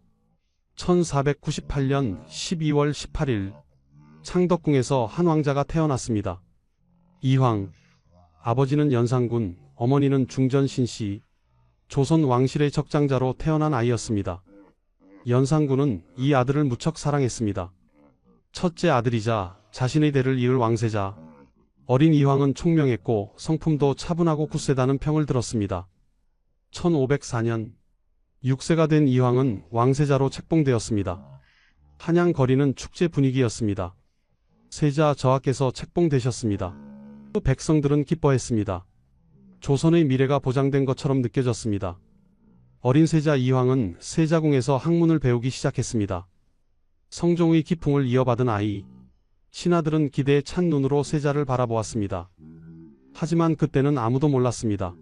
1498년 12월 18일 창덕궁에서 한 왕자가 태어났습니다. 이황. 아버지는 연산군, 어머니는 중전신씨, 조선 왕실의 적장자로 태어난 아이였습니다. 연산군은 이 아들을 무척 사랑했습니다. 첫째 아들이자 자신의 대를 이을 왕세자. 어린 이황은 총명했고 성품도 차분하고 굳세다는 평을 들었습니다. 1504년 6세가 된 이황은 왕세자로 책봉되었습니다. 한양 거리는 축제 분위기였습니다. 세자 저하께서 책봉되셨습니다. 백성들은 기뻐했습니다. 조선의 미래가 보장된 것처럼 느껴졌습니다. 어린 세자 이황은 세자궁에서 학문을 배우기 시작했습니다. 성종의 기풍을 이어받은 아이. 신하들은 기대에 찬 눈으로 세자를 바라보았습니다. 하지만 그때는 아무도 몰랐습니다.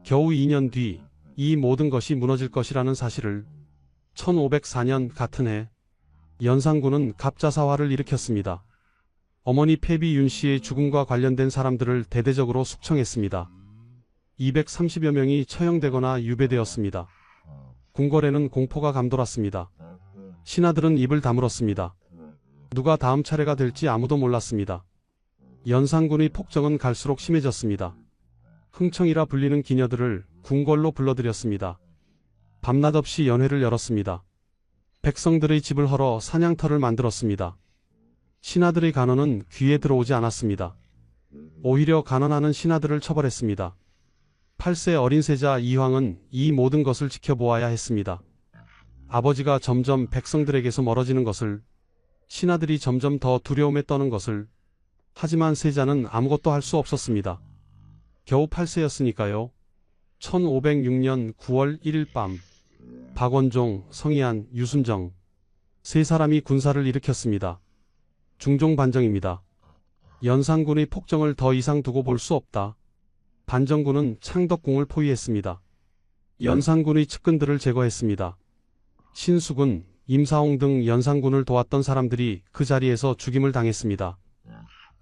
겨우 2년 뒤 이 모든 것이 무너질 것이라는 사실을. 1504년 같은 해 연산군은 갑자사화를 일으켰습니다. 어머니 패비 윤씨의 죽음과 관련된 사람들을 대대적으로 숙청했습니다. 230여 명이 처형되거나 유배되었습니다. 궁궐에는 공포가 감돌았습니다. 신하들은 입을 다물었습니다. 누가 다음 차례가 될지 아무도 몰랐습니다. 연산군의 폭정은 갈수록 심해졌습니다. 흥청이라 불리는 기녀들을 궁궐로 불러들였습니다. 밤낮 없이 연회를 열었습니다. 백성들의 집을 헐어 사냥터를 만들었습니다. 신하들의 간언은 귀에 들어오지 않았습니다. 오히려 간언하는 신하들을 처벌했습니다. 8세 어린 세자 이황은 이 모든 것을 지켜보아야 했습니다. 아버지가 점점 백성들에게서 멀어지는 것을, 신하들이 점점 더 두려움에 떠는 것을. 하지만 세자는 아무것도 할 수 없었습니다. 겨우 8세였으니까요. 1506년 9월 1일 밤 박원종, 성희안, 유순정 세 사람이 군사를 일으켰습니다. 중종 반정입니다. 연산군의 폭정을 더 이상 두고 볼 수 없다. 반정군은 창덕궁을 포위했습니다. 연산군의 측근들을 제거했습니다. 신수군, 임사홍 등 연산군을 도왔던 사람들이 그 자리에서 죽임을 당했습니다.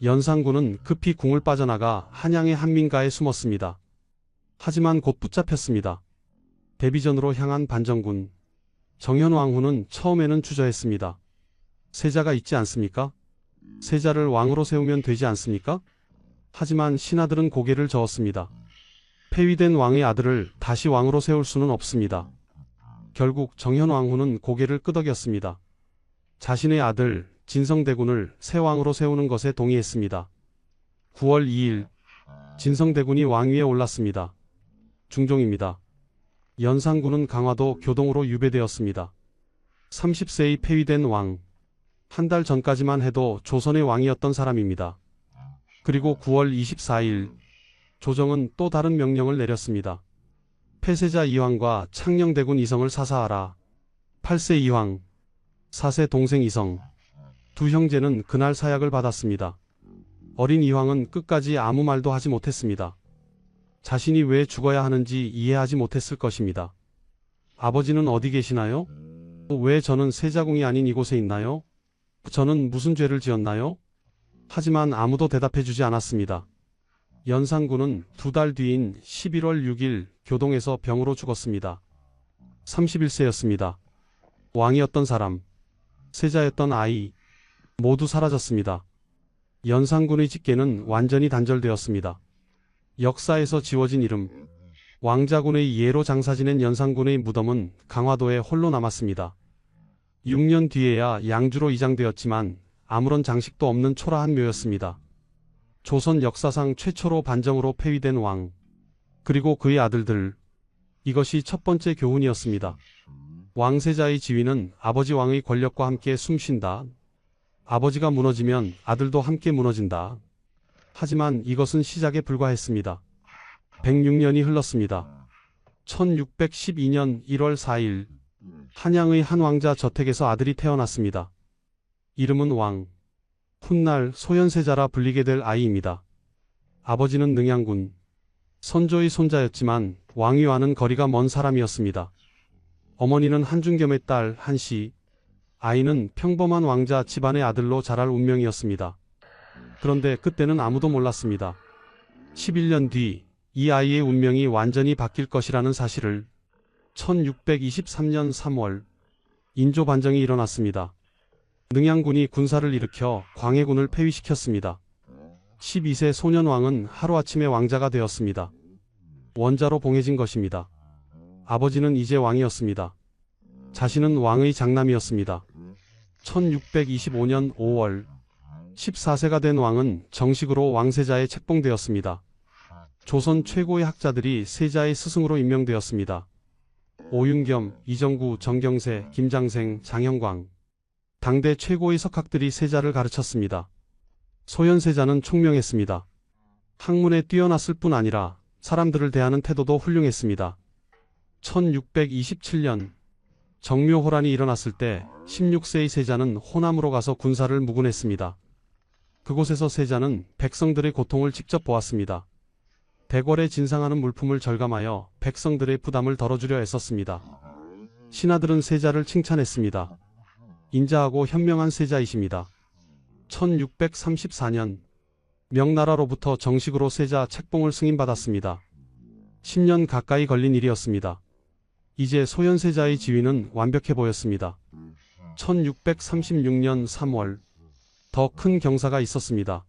연산군은 급히 궁을 빠져나가 한양의 한민가에 숨었습니다. 하지만 곧 붙잡혔습니다. 대비전으로 향한 반정군. 정현왕후는 처음에는 주저했습니다. 세자가 있지 않습니까? 세자를 왕으로 세우면 되지 않습니까? 하지만 신하들은 고개를 저었습니다. 폐위된 왕의 아들을 다시 왕으로 세울 수는 없습니다. 결국 정현왕후는 고개를 끄덕였습니다. 자신의 아들, 진성대군을 새 왕으로 세우는 것에 동의했습니다. 9월 2일 진성대군이 왕위에 올랐습니다. 중종입니다. 연산군은 강화도 교동으로 유배되었습니다. 30세의 폐위된 왕. 한 달 전까지만 해도 조선의 왕이었던 사람입니다. 그리고 9월 24일 조정은 또 다른 명령을 내렸습니다. 폐세자 이황과 창녕대군 이성을 사사하라. 8세 이황, 4세 동생 이성. 두 형제는 그날 사약을 받았습니다. 어린 이황은 끝까지 아무 말도 하지 못했습니다. 자신이 왜 죽어야 하는지 이해하지 못했을 것입니다. 아버지는 어디 계시나요? 왜 저는 세자궁이 아닌 이곳에 있나요? 저는 무슨 죄를 지었나요? 하지만 아무도 대답해주지 않았습니다. 연산군은 2달 뒤인 11월 6일 교동에서 병으로 죽었습니다. 31세였습니다. 왕이었던 사람, 세자였던 아이, 모두 사라졌습니다. 연산군의 직계는 완전히 단절되었습니다. 역사에서 지워진 이름, 왕자군의 예로 장사 지낸 연산군의 무덤은 강화도에 홀로 남았습니다. 6년 뒤에야 양주로 이장되었지만 아무런 장식도 없는 초라한 묘였습니다. 조선 역사상 최초로 반정으로 폐위된 왕, 그리고 그의 아들들. 이것이 첫 번째 교훈이었습니다. 왕세자의 지위는 아버지 왕의 권력과 함께 숨쉰다. 아버지가 무너지면 아들도 함께 무너진다. 하지만 이것은 시작에 불과했습니다. 106년이 흘렀습니다. 1612년 1월 4일 한양의 한 왕자 저택에서 아들이 태어났습니다. 이름은 왕, 훗날 소현세자라 불리게 될 아이입니다. 아버지는 능양군, 선조의 손자였지만 왕위와는 거리가 먼 사람이었습니다. 어머니는 한중겸의 딸 한씨, 아이는 평범한 왕자 집안의 아들로 자랄 운명이었습니다. 그런데 그때는 아무도 몰랐습니다. 11년 뒤 이 아이의 운명이 완전히 바뀔 것이라는 사실을. 1623년 3월 인조 반정이 일어났습니다. 능양군이 군사를 일으켜 광해군을 폐위시켰습니다. 12세 소년왕은 하루아침에 왕자가 되었습니다. 원자로 봉해진 것입니다. 아버지는 이제 왕이었습니다. 자신은 왕의 장남이었습니다. 1625년 5월 14세가 된 왕은 정식으로 왕세자에 책봉되었습니다. 조선 최고의 학자들이 세자의 스승으로 임명되었습니다. 오윤겸, 이정구, 정경세, 김장생, 장형광. 당대 최고의 석학들이 세자를 가르쳤습니다. 소현세자는 총명했습니다. 학문에 뛰어났을 뿐 아니라 사람들을 대하는 태도도 훌륭했습니다. 1627년 정묘호란이 일어났을 때 16세의 세자는 호남으로 가서 군사를 묵은했습니다. 그곳에서 세자는 백성들의 고통을 직접 보았습니다. 대궐에 진상하는 물품을 절감하여 백성들의 부담을 덜어주려 애썼습니다. 신하들은 세자를 칭찬했습니다. 인자하고 현명한 세자이십니다. 1634년 명나라로부터 정식으로 세자 책봉을 승인받았습니다. 10년 가까이 걸린 일이었습니다. 이제 소현세자의 지위는 완벽해 보였습니다. 1636년 3월 더 큰 경사가 있었습니다.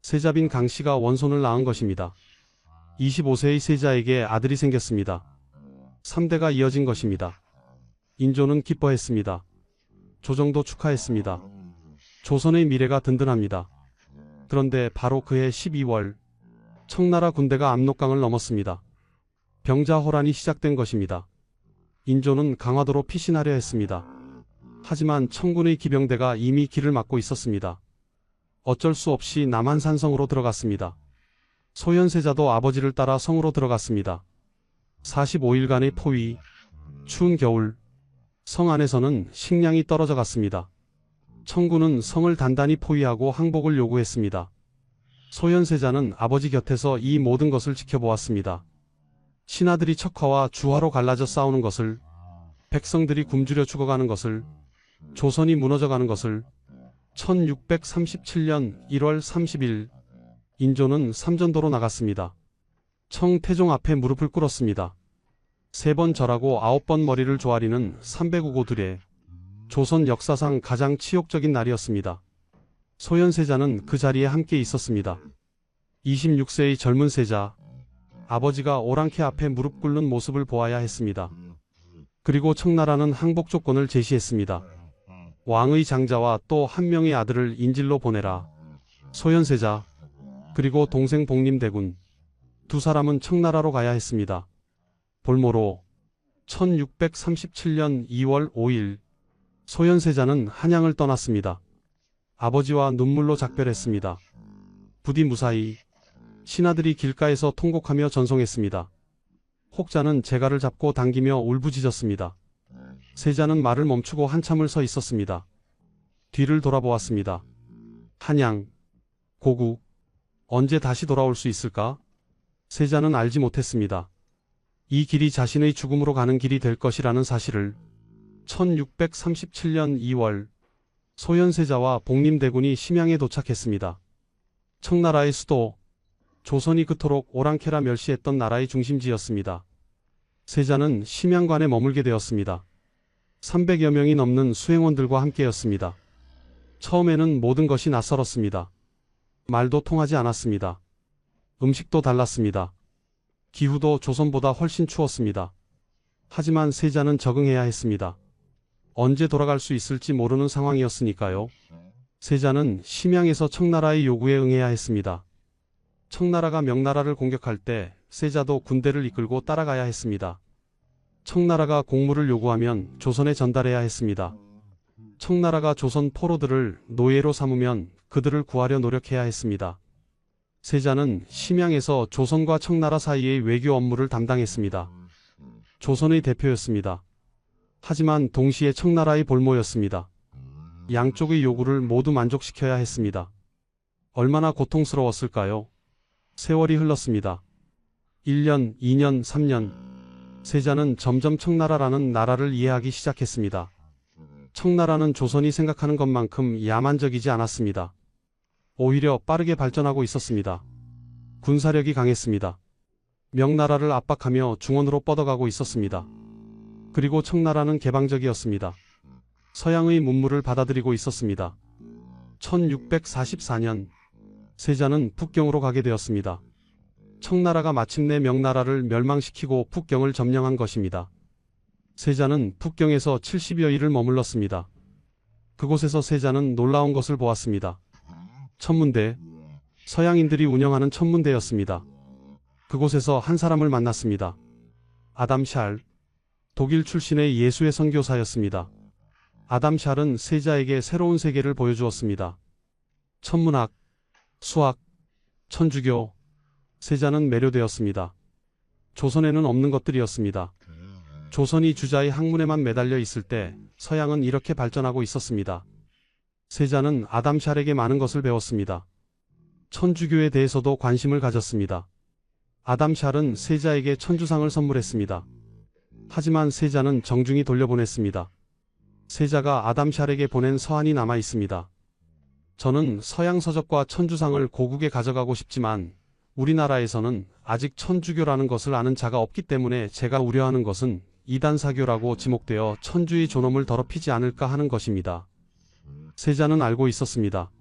세자빈 강씨가 원손을 낳은 것입니다. 25세의 세자에게 아들이 생겼습니다. 3대가 이어진 것입니다. 인조는 기뻐했습니다. 조정도 축하했습니다. 조선의 미래가 든든합니다. 그런데 바로 그해 12월 청나라 군대가 압록강을 넘었습니다. 병자호란이 시작된 것입니다. 인조는 강화도로 피신하려 했습니다. 하지만 청군의 기병대가 이미 길을 막고 있었습니다. 어쩔 수 없이 남한산성으로 들어갔습니다. 소현세자도 아버지를 따라 성으로 들어갔습니다. 45일간의 포위, 추운 겨울, 성 안에서는 식량이 떨어져 갔습니다. 청군은 성을 단단히 포위하고 항복을 요구했습니다. 소현세자는 아버지 곁에서 이 모든 것을 지켜보았습니다. 신하들이 척화와 주화로 갈라져 싸우는 것을, 백성들이 굶주려 죽어가는 것을, 조선이 무너져가는 것을. 1637년 1월 30일 인조는 삼전도로 나갔습니다. 청태종 앞에 무릎을 꿇었습니다. 3번 절하고 9번 머리를 조아리는 305고 둘에 조선 역사상 가장 치욕적인 날이었습니다. 소현세자는 그 자리에 함께 있었습니다. 26세의 젊은 세자, 아버지가 오랑캐 앞에 무릎 꿇는 모습을 보아야 했습니다. 그리고 청나라는 항복 조건을 제시했습니다. 왕의 장자와 또 한 명의 아들을 인질로 보내라. 소현세자 그리고 동생 복림대군 두 사람은 청나라로 가야 했습니다. 볼모로 1637년 2월 5일 소현세자는 한양을 떠났습니다. 아버지와 눈물로 작별했습니다. 부디 무사히 신하들이 길가에서 통곡하며 전송했습니다. 혹자는 제갈을 잡고 당기며 울부짖었습니다. 세자는 말을 멈추고 한참을 서 있었습니다. 뒤를 돌아보았습니다. 한양, 고국, 언제 다시 돌아올 수 있을까? 세자는 알지 못했습니다. 이 길이 자신의 죽음으로 가는 길이 될 것이라는 사실을 1637년 2월 소현세자와 복림대군이 심양에 도착했습니다. 청나라의 수도, 조선이 그토록 오랑캐라 멸시했던 나라의 중심지였습니다. 세자는 심양관에 머물게 되었습니다. 300여 명이 넘는 수행원들과 함께였습니다. 처음에는 모든 것이 낯설었습니다. 말도 통하지 않았습니다. 음식도 달랐습니다. 기후도 조선보다 훨씬 추웠습니다. 하지만 세자는 적응해야 했습니다. 언제 돌아갈 수 있을지 모르는 상황이었으니까요. 세자는 심양에서 청나라의 요구에 응해야 했습니다. 청나라가 명나라를 공격할 때 세자도 군대를 이끌고 따라가야 했습니다. 청나라가 공물을 요구하면 조선에 전달해야 했습니다. 청나라가 조선 포로들을 노예로 삼으면 그들을 구하려 노력해야 했습니다. 세자는 심양에서 조선과 청나라 사이의 외교 업무를 담당했습니다. 조선의 대표였습니다. 하지만 동시에 청나라의 볼모였습니다. 양쪽의 요구를 모두 만족시켜야 했습니다. 얼마나 고통스러웠을까요? 세월이 흘렀습니다. 1년, 2년, 3년. 세자는 점점 청나라라는 나라를 이해하기 시작했습니다. 청나라는 조선이 생각하는 것만큼 야만적이지 않았습니다. 오히려 빠르게 발전하고 있었습니다. 군사력이 강했습니다. 명나라를 압박하며 중원으로 뻗어가고 있었습니다. 그리고 청나라는 개방적이었습니다. 서양의 문물을 받아들이고 있었습니다. 1644년 세자는 북경으로 가게 되었습니다. 청나라가 마침내 명나라를 멸망시키고 북경을 점령한 것입니다. 세자는 북경에서 70여 일을 머물렀습니다. 그곳에서 세자는 놀라운 것을 보았습니다. 천문대, 서양인들이 운영하는 천문대였습니다. 그곳에서 한 사람을 만났습니다. 아담 샬, 독일 출신의 예수의 선교사였습니다. 아담 샬은 세자에게 새로운 세계를 보여주었습니다. 천문학, 수학, 천주교, 세자는 매료되었습니다. 조선에는 없는 것들이었습니다. 조선이 주자의 학문에만 매달려 있을 때 서양은 이렇게 발전하고 있었습니다. 세자는 아담 샬에게 많은 것을 배웠습니다. 천주교에 대해서도 관심을 가졌습니다. 아담 샬은 세자에게 천주상을 선물했습니다. 하지만 세자는 정중히 돌려보냈습니다. 세자가 아담 샬에게 보낸 서한이 남아 있습니다. 저는 서양 서적과 천주상을 고국에 가져가고 싶지만 우리나라에서는 아직 천주교라는 것을 아는 자가 없기 때문에 제가 우려하는 것은 이단사교라고 지목되어 천주의 존엄을 더럽히지 않을까 하는 것입니다. 세자는 알고 있었습니다.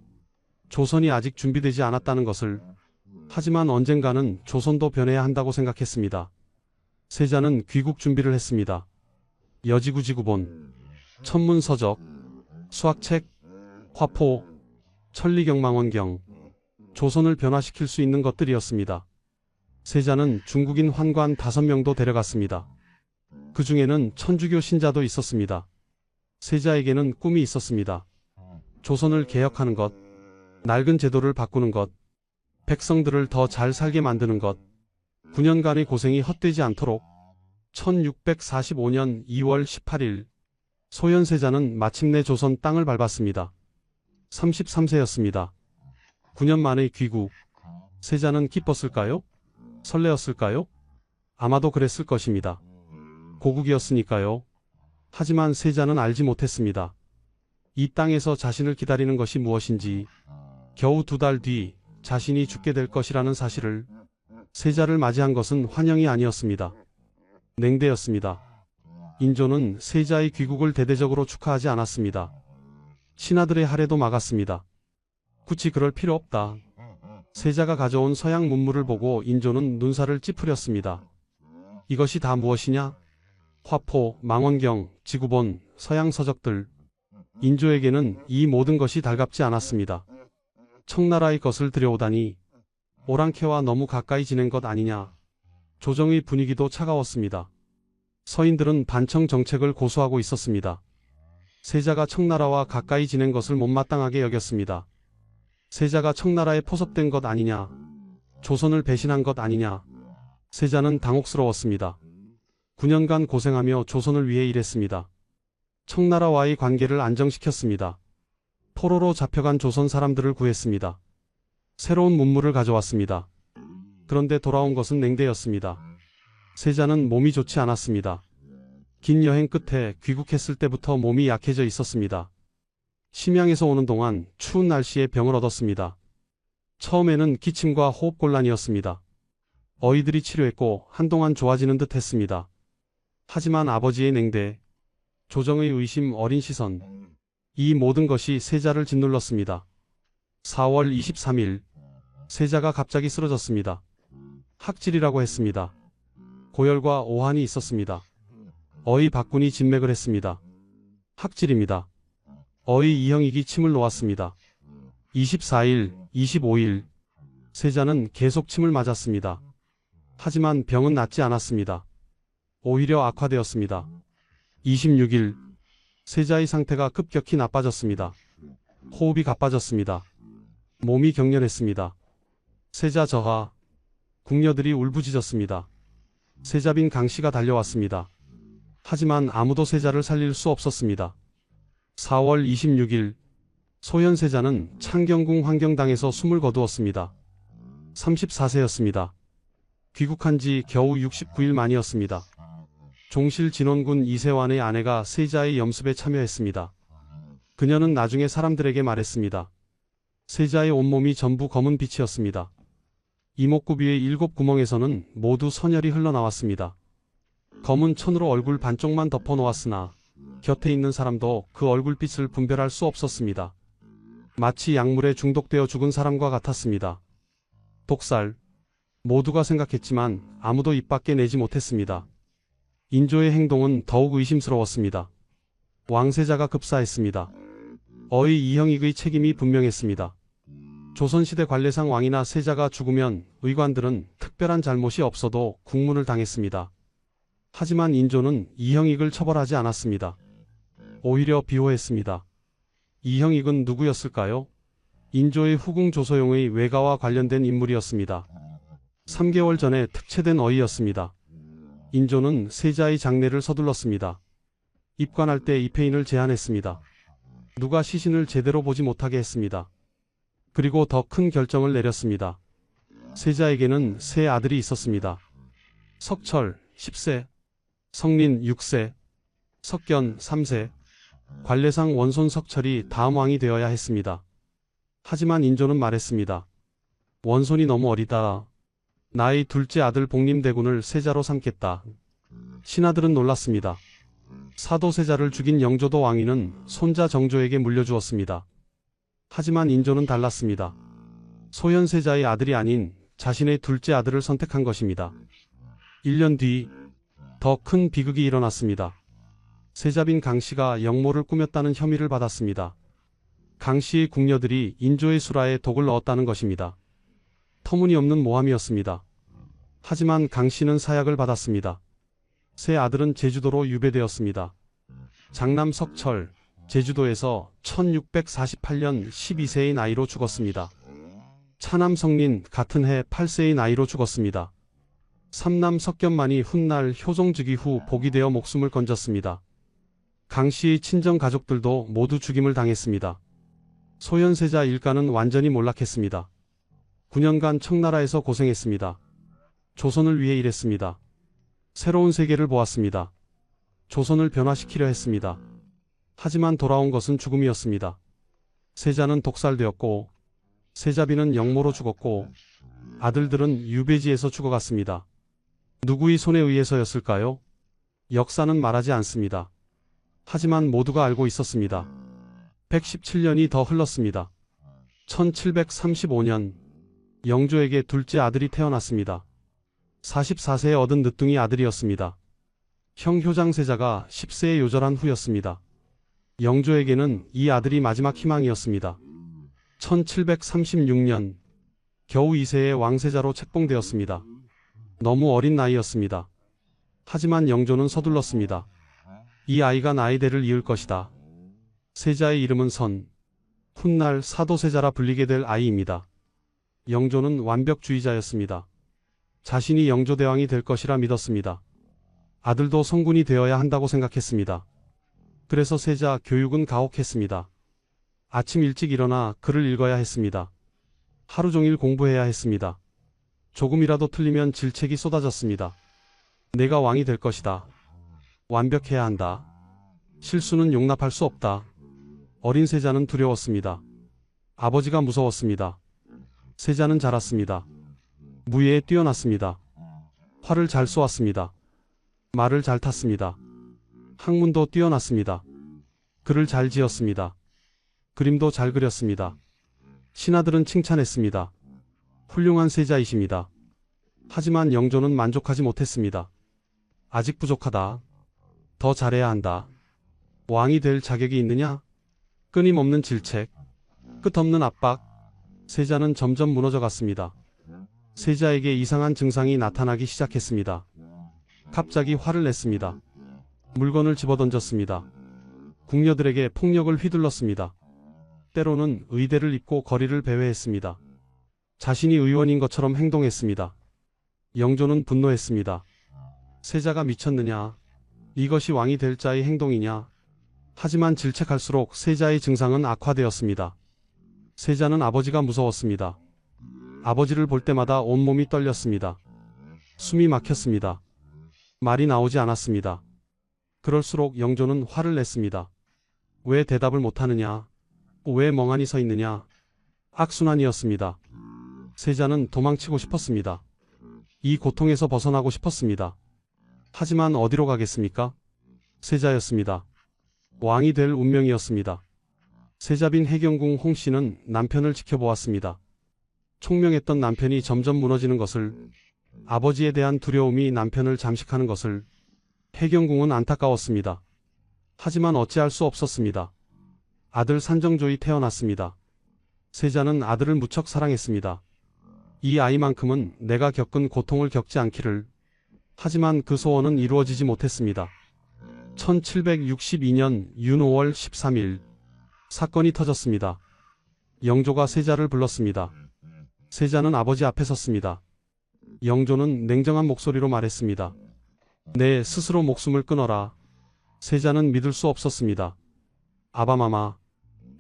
조선이 아직 준비되지 않았다는 것을. 하지만 언젠가는 조선도 변해야 한다고 생각했습니다. 세자는 귀국 준비를 했습니다. 여지구지구본, 천문서적, 수학책, 화포, 천리경망원경, 조선을 변화시킬 수 있는 것들이었습니다. 세자는 중국인 환관 5명도 데려갔습니다. 그 중에는 천주교 신자도 있었습니다. 세자에게는 꿈이 있었습니다. 조선을 개혁하는 것, 낡은 제도를 바꾸는 것, 백성들을 더 잘 살게 만드는 것, 9년간의 고생이 헛되지 않도록. 1645년 2월 18일 소현세자는 마침내 조선 땅을 밟았습니다. 33세였습니다. 9년 만의 귀국. 세자는 기뻤을까요? 설레었을까요? 아마도 그랬을 것입니다. 고국이었으니까요. 하지만 세자는 알지 못했습니다. 이 땅에서 자신을 기다리는 것이 무엇인지, 겨우 2달 뒤 자신이 죽게 될 것이라는 사실을. 세자를 맞이한 것은 환영이 아니었습니다. 냉대였습니다. 인조는 세자의 귀국을 대대적으로 축하하지 않았습니다. 신하들의 할애도 막았습니다. 굳이 그럴 필요 없다. 세자가 가져온 서양 문물을 보고 인조는 눈살을 찌푸렸습니다. 이것이 다 무엇이냐? 화포, 망원경, 지구본, 서양 서적들. 인조에게는 이 모든 것이 달갑지 않았습니다. 청나라의 것을 들여오다니 오랑캐와 너무 가까이 지낸 것 아니냐. 조정의 분위기도 차가웠습니다. 서인들은 반청 정책을 고수하고 있었습니다. 세자가 청나라와 가까이 지낸 것을 못마땅하게 여겼습니다. 세자가 청나라에 포섭된 것 아니냐. 조선을 배신한 것 아니냐. 세자는 당혹스러웠습니다. 9년간 고생하며 조선을 위해 일했습니다. 청나라와의 관계를 안정시켰습니다. 포로로 잡혀간 조선 사람들을 구했습니다. 새로운 문물을 가져왔습니다. 그런데 돌아온 것은 냉대였습니다. 세자는 몸이 좋지 않았습니다. 긴 여행 끝에 귀국했을 때부터 몸이 약해져 있었습니다. 심양에서 오는 동안 추운 날씨에 병을 얻었습니다. 처음에는 기침과 호흡곤란이었습니다. 어이들이 치료했고 한동안 좋아지는 듯 했습니다. 하지만 아버지의 냉대, 조정의 의심 어린 시선, 이 모든 것이 세자를 짓눌렀습니다. 4월 23일, 세자가 갑자기 쓰러졌습니다. 학질이라고 했습니다. 고열과 오한이 있었습니다. 어이 박군이 진맥을 했습니다. 학질입니다. 어이 이형익이 침을 놓았습니다. 24일, 25일, 세자는 계속 침을 맞았습니다. 하지만 병은 낫지 않았습니다. 오히려 악화되었습니다. 26일, 세자의 상태가 급격히 나빠졌습니다. 호흡이 가빠졌습니다. 몸이 경련했습니다. 세자 저하, 궁녀들이 울부짖었습니다. 세자빈 강씨가 달려왔습니다. 하지만 아무도 세자를 살릴 수 없었습니다. 4월 26일, 소현세자는 창경궁 환경당에서 숨을 거두었습니다. 34세였습니다. 귀국한 지 겨우 69일 만이었습니다. 종실 진원군 이세환의 아내가 세자의 염습에 참여했습니다. 그녀는 나중에 사람들에게 말했습니다. 세자의 온몸이 전부 검은 빛이었습니다. 이목구비의 7구멍에서는 모두 선혈이 흘러나왔습니다. 검은 천으로 얼굴 반쪽만 덮어 놓았으나 곁에 있는 사람도 그 얼굴빛을 분별할 수 없었습니다. 마치 약물에 중독되어 죽은 사람과 같았습니다. 독살. 모두가 생각했지만 아무도 입 밖에 내지 못했습니다. 인조의 행동은 더욱 의심스러웠습니다. 왕세자가 급사했습니다. 어이 이형익의 책임이 분명했습니다. 조선시대 관례상 왕이나 세자가 죽으면 의관들은 특별한 잘못이 없어도 국문을 당했습니다. 하지만 인조는 이형익을 처벌하지 않았습니다. 오히려 비호했습니다. 이형익은 누구였을까요? 인조의 후궁 조소용의 외가와 관련된 인물이었습니다. 3개월 전에 특채된 어이였습니다. 인조는 세자의 장례를 서둘렀습니다. 입관할 때 입회인을 제안했습니다. 누가 시신을 제대로 보지 못하게 했습니다. 그리고 더 큰 결정을 내렸습니다. 세자에게는 세 아들이 있었습니다. 석철 10세, 성린 6세, 석견 3세. 관례상 원손 석철이 다음 왕이 되어야 했습니다. 하지만 인조는 말했습니다. 원손이 너무 어리다. 나의 둘째 아들 복림대군을 세자로 삼겠다. 신하들은 놀랐습니다. 사도세자를 죽인 영조도 왕위는 손자 정조에게 물려주었습니다. 하지만 인조는 달랐습니다. 소현세자의 아들이 아닌 자신의 둘째 아들을 선택한 것입니다. 1년 뒤 더 큰 비극이 일어났습니다. 세자빈 강씨가 역모를 꾸몄다는 혐의를 받았습니다. 강씨의 궁녀들이 인조의 수라에 독을 넣었다는 것입니다. 터무니없는 모함이었습니다. 하지만 강씨는 사약을 받았습니다. 세 아들은 제주도로 유배되었습니다. 장남 석철, 제주도에서 1648년 12세의 나이로 죽었습니다. 차남 성린 같은 해 8세의 나이로 죽었습니다. 삼남 석견만이 훗날 효종즉위 후 복이 되어 목숨을 건졌습니다. 강씨의 친정 가족들도 모두 죽임을 당했습니다. 소현세자 일가는 완전히 몰락했습니다. 9년간 청나라에서 고생했습니다. 조선을 위해 일했습니다. 새로운 세계를 보았습니다. 조선을 변화시키려 했습니다. 하지만 돌아온 것은 죽음이었습니다. 세자는 독살되었고, 세자비는 역모로 죽었고, 아들들은 유배지에서 죽어갔습니다. 누구의 손에 의해서였을까요? 역사는 말하지 않습니다. 하지만 모두가 알고 있었습니다. 117년이 더 흘렀습니다. 1735년, 영조에게 둘째 아들이 태어났습니다. 44세에 얻은 늦둥이 아들이었습니다. 형 효장세자가 10세에 요절한 후였습니다. 영조에게는 이 아들이 마지막 희망이었습니다. 1736년 겨우 2세의 왕세자로 책봉되었습니다. 너무 어린 나이였습니다. 하지만 영조는 서둘렀습니다. 이 아이가 나의 대를 이을 것이다. 세자의 이름은 훗날 사도세자라 불리게 될 아이입니다. 영조는 완벽주의자였습니다. 자신이 영조대왕이 될 것이라 믿었습니다. 아들도 성군이 되어야 한다고 생각했습니다. 그래서 세자 교육은 가혹했습니다. 아침 일찍 일어나 글을 읽어야 했습니다. 하루 종일 공부해야 했습니다. 조금이라도 틀리면 질책이 쏟아졌습니다. 내가 왕이 될 것이다. 완벽해야 한다. 실수는 용납할 수 없다. 어린 세자는 두려웠습니다. 아버지가 무서웠습니다. 세자는 자랐습니다. 무예에 뛰어났습니다. 활을 잘 쏘았습니다. 말을 잘 탔습니다. 학문도 뛰어났습니다. 글을 잘 지었습니다. 그림도 잘 그렸습니다. 신하들은 칭찬했습니다. 훌륭한 세자이십니다. 하지만 영조는 만족하지 못했습니다. 아직 부족하다. 더 잘해야 한다. 왕이 될 자격이 있느냐? 끊임없는 질책, 끝없는 압박. 세자는 점점 무너져 갔습니다. 세자에게 이상한 증상이 나타나기 시작했습니다. 갑자기 화를 냈습니다. 물건을 집어던졌습니다. 궁녀들에게 폭력을 휘둘렀습니다. 때로는 의대를 입고 거리를 배회했습니다. 자신이 의원인 것처럼 행동했습니다. 영조는 분노했습니다. 세자가 미쳤느냐? 이것이 왕이 될 자의 행동이냐? 하지만 질책할수록 세자의 증상은 악화되었습니다. 세자는 아버지가 무서웠습니다. 아버지를 볼 때마다 온몸이 떨렸습니다. 숨이 막혔습니다. 말이 나오지 않았습니다. 그럴수록 영조는 화를 냈습니다. 왜 대답을 못하느냐? 왜 멍하니 서 있느냐? 악순환이었습니다. 세자는 도망치고 싶었습니다. 이 고통에서 벗어나고 싶었습니다. 하지만 어디로 가겠습니까? 세자였습니다. 왕이 될 운명이었습니다. 세자빈 해경궁 홍씨는 남편을 지켜보았습니다. 총명했던 남편이 점점 무너지는 것을, 아버지에 대한 두려움이 남편을 잠식하는 것을 해경궁은 안타까웠습니다. 하지만 어찌할 수 없었습니다. 아들 산정조이 태어났습니다. 세자는 아들을 무척 사랑했습니다. 이 아이만큼은 내가 겪은 고통을 겪지 않기를. 하지만 그 소원은 이루어지지 못했습니다. 1762년 윤 5월 13일 사건이 터졌습니다. 영조가 세자를 불렀습니다. 세자는 아버지 앞에 섰습니다. 영조는 냉정한 목소리로 말했습니다. 내 스스로 목숨을 끊어라. 세자는 믿을 수 없었습니다. 아바마마,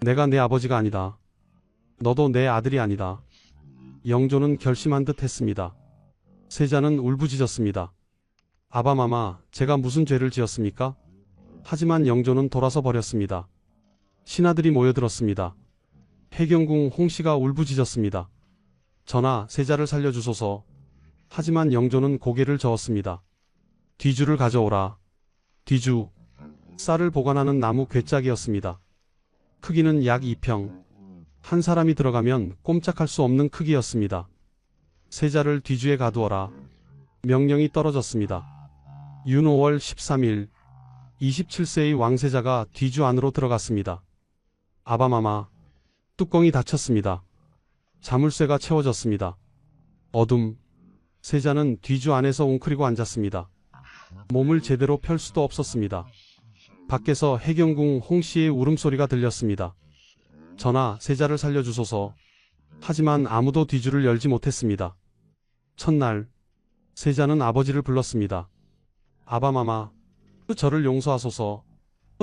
내가 내 아버지가 아니다. 너도 내 아들이 아니다. 영조는 결심한 듯 했습니다. 세자는 울부짖었습니다. 아바마마, 제가 무슨 죄를 지었습니까? 하지만 영조는 돌아서 버렸습니다. 신하들이 모여들었습니다. 해경궁 홍씨가 울부짖었습니다. 전하, 세자를 살려주소서. 하지만 영조는 고개를 저었습니다. 뒤주를 가져오라. 뒤주, 쌀을 보관하는 나무 괴짝이었습니다. 크기는 약 2평. 한 사람이 들어가면 꼼짝할 수 없는 크기였습니다. 세자를 뒤주에 가두어라. 명령이 떨어졌습니다. 윤 5월 13일 27세의 왕세자가 뒤주 안으로 들어갔습니다. 아바마마, 뚜껑이 닫혔습니다. 자물쇠가 채워졌습니다. 어둠. 세자는 뒤주 안에서 웅크리고 앉았습니다. 몸을 제대로 펼 수도 없었습니다. 밖에서 해경궁 홍씨의 울음소리가 들렸습니다. 전하, 세자를 살려주소서. 하지만 아무도 뒤주를 열지 못했습니다. 첫날, 세자는 아버지를 불렀습니다. 아바마마, 저를 용서하소서.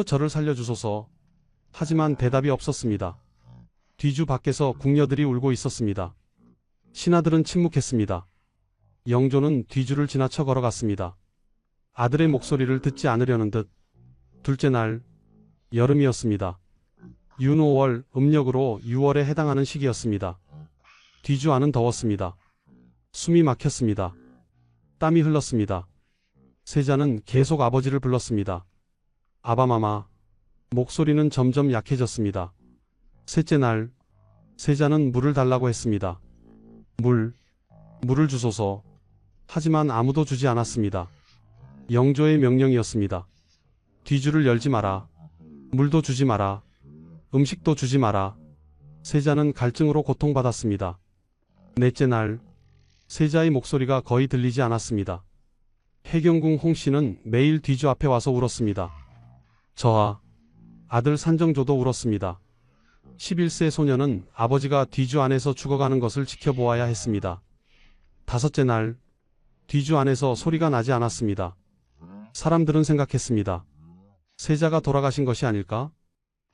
저를 살려주소서. 하지만 대답이 없었습니다. 뒤주 밖에서 궁녀들이 울고 있었습니다. 신하들은 침묵했습니다. 영조는 뒤주를 지나쳐 걸어갔습니다. 아들의 목소리를 듣지 않으려는 듯. 둘째 날, 여름이었습니다. 윤 5월, 음력으로 6월에 해당하는 시기였습니다. 뒤주 안은 더웠습니다. 숨이 막혔습니다. 땀이 흘렀습니다. 세자는 계속 아버지를 불렀습니다. 아바마마. 목소리는 점점 약해졌습니다. 셋째 날, 세자는 물을 달라고 했습니다. 물을 주소서. 하지만 아무도 주지 않았습니다. 영조의 명령이었습니다. 뒤주를 열지 마라. 물도 주지 마라. 음식도 주지 마라. 세자는 갈증으로 고통받았습니다. 넷째 날, 세자의 목소리가 거의 들리지 않았습니다. 해경궁 홍씨는 매일 뒤주 앞에 와서 울었습니다. 저하, 아들 산정조도 울었습니다. 11세 소녀는 아버지가 뒤주 안에서 죽어가는 것을 지켜보아야 했습니다. 다섯째 날, 뒤주 안에서 소리가 나지 않았습니다. 사람들은 생각했습니다. 세자가 돌아가신 것이 아닐까?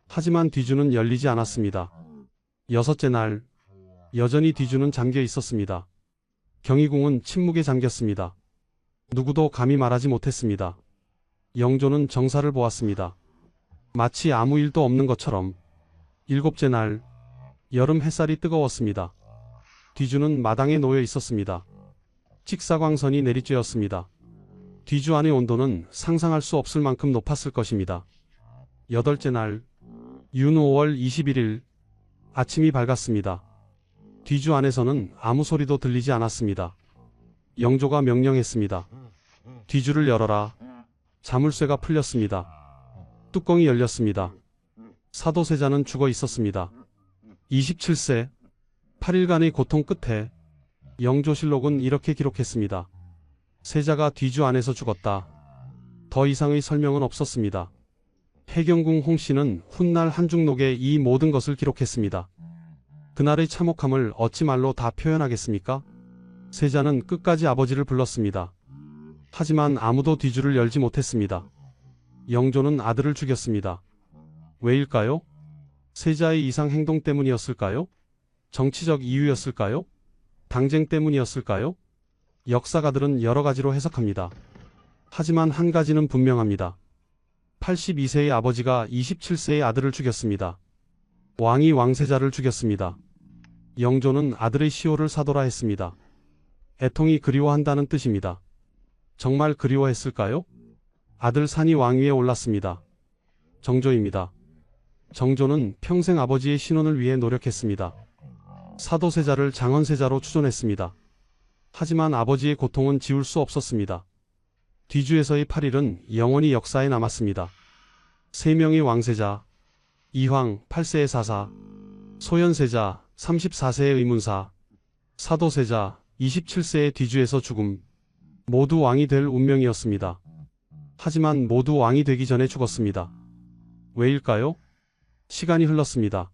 하지만 뒤주는 열리지 않았습니다. 여섯째 날, 여전히 뒤주는 잠겨 있었습니다. 경희궁은 침묵에 잠겼습니다. 누구도 감히 말하지 못했습니다. 영조는 정사를 보았습니다. 마치 아무 일도 없는 것처럼. 일곱째 날, 여름 햇살이 뜨거웠습니다. 뒤주는 마당에 놓여 있었습니다. 직사광선이 내리쬐었습니다. 뒤주 안의 온도는 상상할 수 없을 만큼 높았을 것입니다. 여덟째 날, 윤 5월 21일, 아침이 밝았습니다. 뒤주 안에서는 아무 소리도 들리지 않았습니다. 영조가 명령했습니다. 뒤주를 열어라. 자물쇠가 풀렸습니다. 뚜껑이 열렸습니다. 사도세자는 죽어 있었습니다. 27세, 8일간의 고통 끝에 영조실록은 이렇게 기록했습니다. 세자가 뒤주 안에서 죽었다. 더 이상의 설명은 없었습니다. 해경궁 홍씨는 훗날 한중록에 이 모든 것을 기록했습니다. 그날의 참혹함을 어찌 말로 다 표현하겠습니까? 세자는 끝까지 아버지를 불렀습니다. 하지만 아무도 뒤주를 열지 못했습니다. 영조는 아들을 죽였습니다. 왜일까요? 세자의 이상 행동 때문이었을까요? 정치적 이유였을까요? 당쟁 때문이었을까요? 역사가들은 여러 가지로 해석합니다. 하지만 한 가지는 분명합니다. 82세의 아버지가 27세의 아들을 죽였습니다. 왕이 왕세자를 죽였습니다. 영조는 아들의 시호를 사도라 했습니다. 애통이 그리워한다는 뜻입니다. 정말 그리워했을까요? 아들 산이 왕위에 올랐습니다. 정조입니다. 정조는 평생 아버지의 신원을 위해 노력했습니다. 사도세자를 장원세자로 추존했습니다. 하지만 아버지의 고통은 지울 수 없었습니다. 뒤주에서의 8일은 영원히 역사에 남았습니다. 3명의 왕세자, 이황 8세의 사사, 소현세자 34세의 의문사, 사도세자 27세의 뒤주에서 죽음, 모두 왕이 될 운명이었습니다. 하지만 모두 왕이 되기 전에 죽었습니다. 왜일까요? 시간이 흘렀습니다.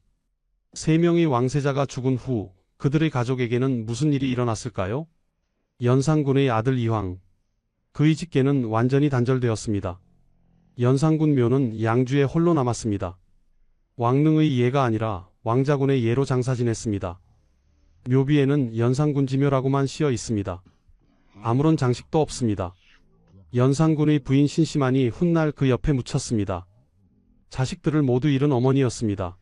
3명의 왕세자가 죽은 후 그들의 가족에게는 무슨 일이 일어났을까요? 연산군의 아들 이황, 그의 직계는 완전히 단절되었습니다. 연산군 묘는 양주에 홀로 남았습니다. 왕릉의 예가 아니라 왕자군의 예로 장사 지냈습니다. 묘비에는 연산군 지묘라고만 씌어 있습니다. 아무런 장식도 없습니다. 연산군의 부인 신시만이 훗날 그 옆에 묻혔습니다. 자식들을 모두 잃은 어머니였습니다.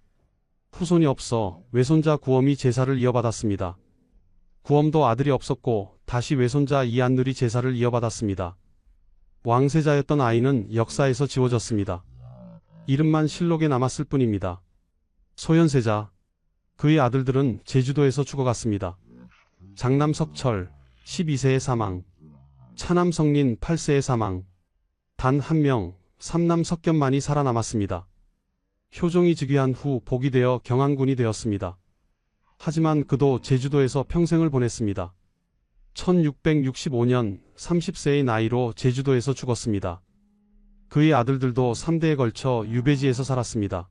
후손이 없어 외손자 구엄이 제사를 이어받았습니다. 구엄도 아들이 없었고 다시 외손자 이안누리 제사를 이어받았습니다. 왕세자였던 아이는 역사에서 지워졌습니다. 이름만 실록에 남았을 뿐입니다. 소현세자, 그의 아들들은 제주도에서 죽어갔습니다. 장남 석철 12세의 사망, 차남 성린 8세의 사망, 단 한 명 삼남 석견만이 살아남았습니다. 효종이 즉위한 후 복이 되어 경안군이 되었습니다. 하지만 그도 제주도에서 평생을 보냈습니다. 1665년 30세의 나이로 제주도에서 죽었습니다. 그의 아들들도 3대에 걸쳐 유배지에서 살았습니다.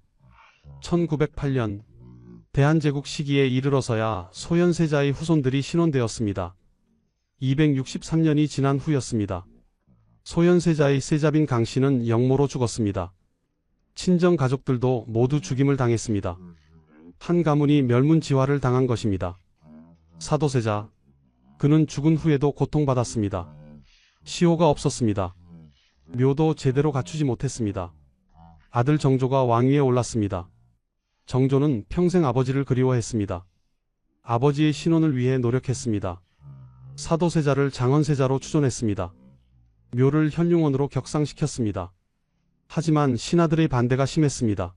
1908년 대한제국 시기에 이르러서야 소현세자의 후손들이 신원되었습니다. 263년이 지난 후였습니다. 소현세자의 세자빈 강씨는 영모로 죽었습니다. 친정 가족들도 모두 죽임을 당했습니다. 한 가문이 멸문지화를 당한 것입니다. 사도세자, 그는 죽은 후에도 고통받았습니다. 시호가 없었습니다. 묘도 제대로 갖추지 못했습니다. 아들 정조가 왕위에 올랐습니다. 정조는 평생 아버지를 그리워했습니다. 아버지의 신혼을 위해 노력했습니다. 사도세자를 장원세자로 추존했습니다. 묘를 현룡원으로 격상시켰습니다. 하지만 신하들의 반대가 심했습니다.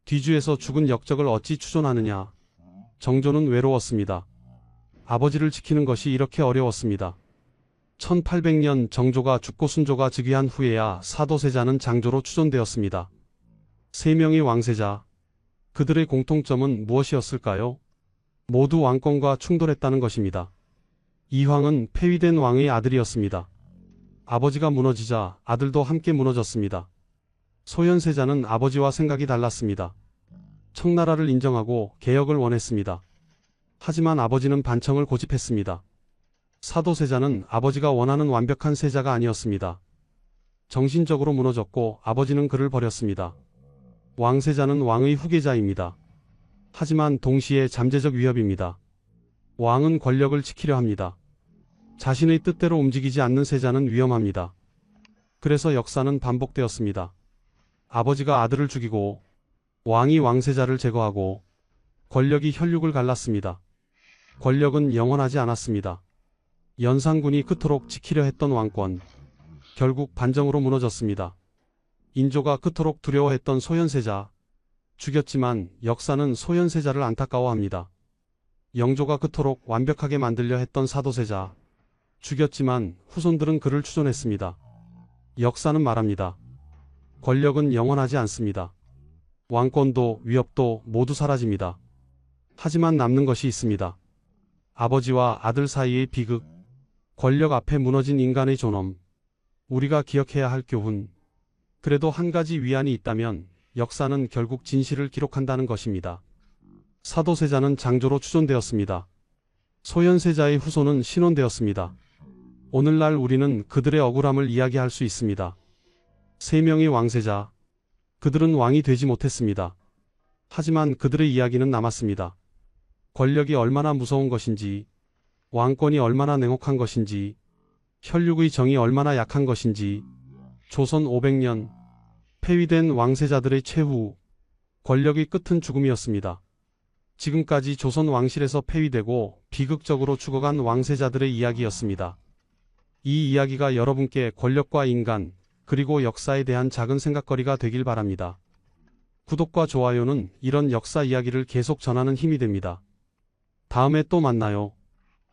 뒤주에서 죽은 역적을 어찌 추존하느냐. 정조는 외로웠습니다. 아버지를 지키는 것이 이렇게 어려웠습니다. 1800년 정조가 죽고 순조가 즉위한 후에야 사도세자는 장조로 추존되었습니다. 세 명의 왕세자. 그들의 공통점은 무엇이었을까요? 모두 왕권과 충돌했다는 것입니다. 이황은 폐위된 왕의 아들이었습니다. 아버지가 무너지자 아들도 함께 무너졌습니다. 소현세자는 아버지와 생각이 달랐습니다. 청나라를 인정하고 개혁을 원했습니다. 하지만 아버지는 반청을 고집했습니다. 사도세자는 아버지가 원하는 완벽한 세자가 아니었습니다. 정신적으로 무너졌고 아버지는 그를 버렸습니다. 왕세자는 왕의 후계자입니다. 하지만 동시에 잠재적 위협입니다. 왕은 권력을 지키려 합니다. 자신의 뜻대로 움직이지 않는 세자는 위험합니다. 그래서 역사는 반복되었습니다. 아버지가 아들을 죽이고 왕이 왕세자를 제거하고 권력이 혈육을 갈랐습니다. 권력은 영원하지 않았습니다. 연산군이 그토록 지키려 했던 왕권, 결국 반정으로 무너졌습니다. 인조가 그토록 두려워했던 소현세자, 죽였지만 역사는 소현세자를 안타까워합니다. 영조가 그토록 완벽하게 만들려 했던 사도세자, 죽였지만 후손들은 그를 추존했습니다. 역사는 말합니다. 권력은 영원하지 않습니다. 왕권도 위협도 모두 사라집니다. 하지만 남는 것이 있습니다. 아버지와 아들 사이의 비극, 권력 앞에 무너진 인간의 존엄, 우리가 기억해야 할 교훈. 그래도 한 가지 위안이 있다면 역사는 결국 진실을 기록한다는 것입니다. 사도세자는 장조로 추존되었습니다. 소현세자의 후손은 신원되었습니다. 오늘날 우리는 그들의 억울함을 이야기할 수 있습니다. 세 명의 왕세자, 그들은 왕이 되지 못했습니다. 하지만 그들의 이야기는 남았습니다. 권력이 얼마나 무서운 것인지, 왕권이 얼마나 냉혹한 것인지, 혈육의 정이 얼마나 약한 것인지, 조선 500년, 폐위된 왕세자들의 최후, 권력의 끝은 죽음이었습니다. 지금까지 조선 왕실에서 폐위되고 비극적으로 죽어간 왕세자들의 이야기였습니다. 이 이야기가 여러분께 권력과 인간, 그리고 역사에 대한 작은 생각거리가 되길 바랍니다. 구독과 좋아요는 이런 역사 이야기를 계속 전하는 힘이 됩니다. 다음에 또 만나요.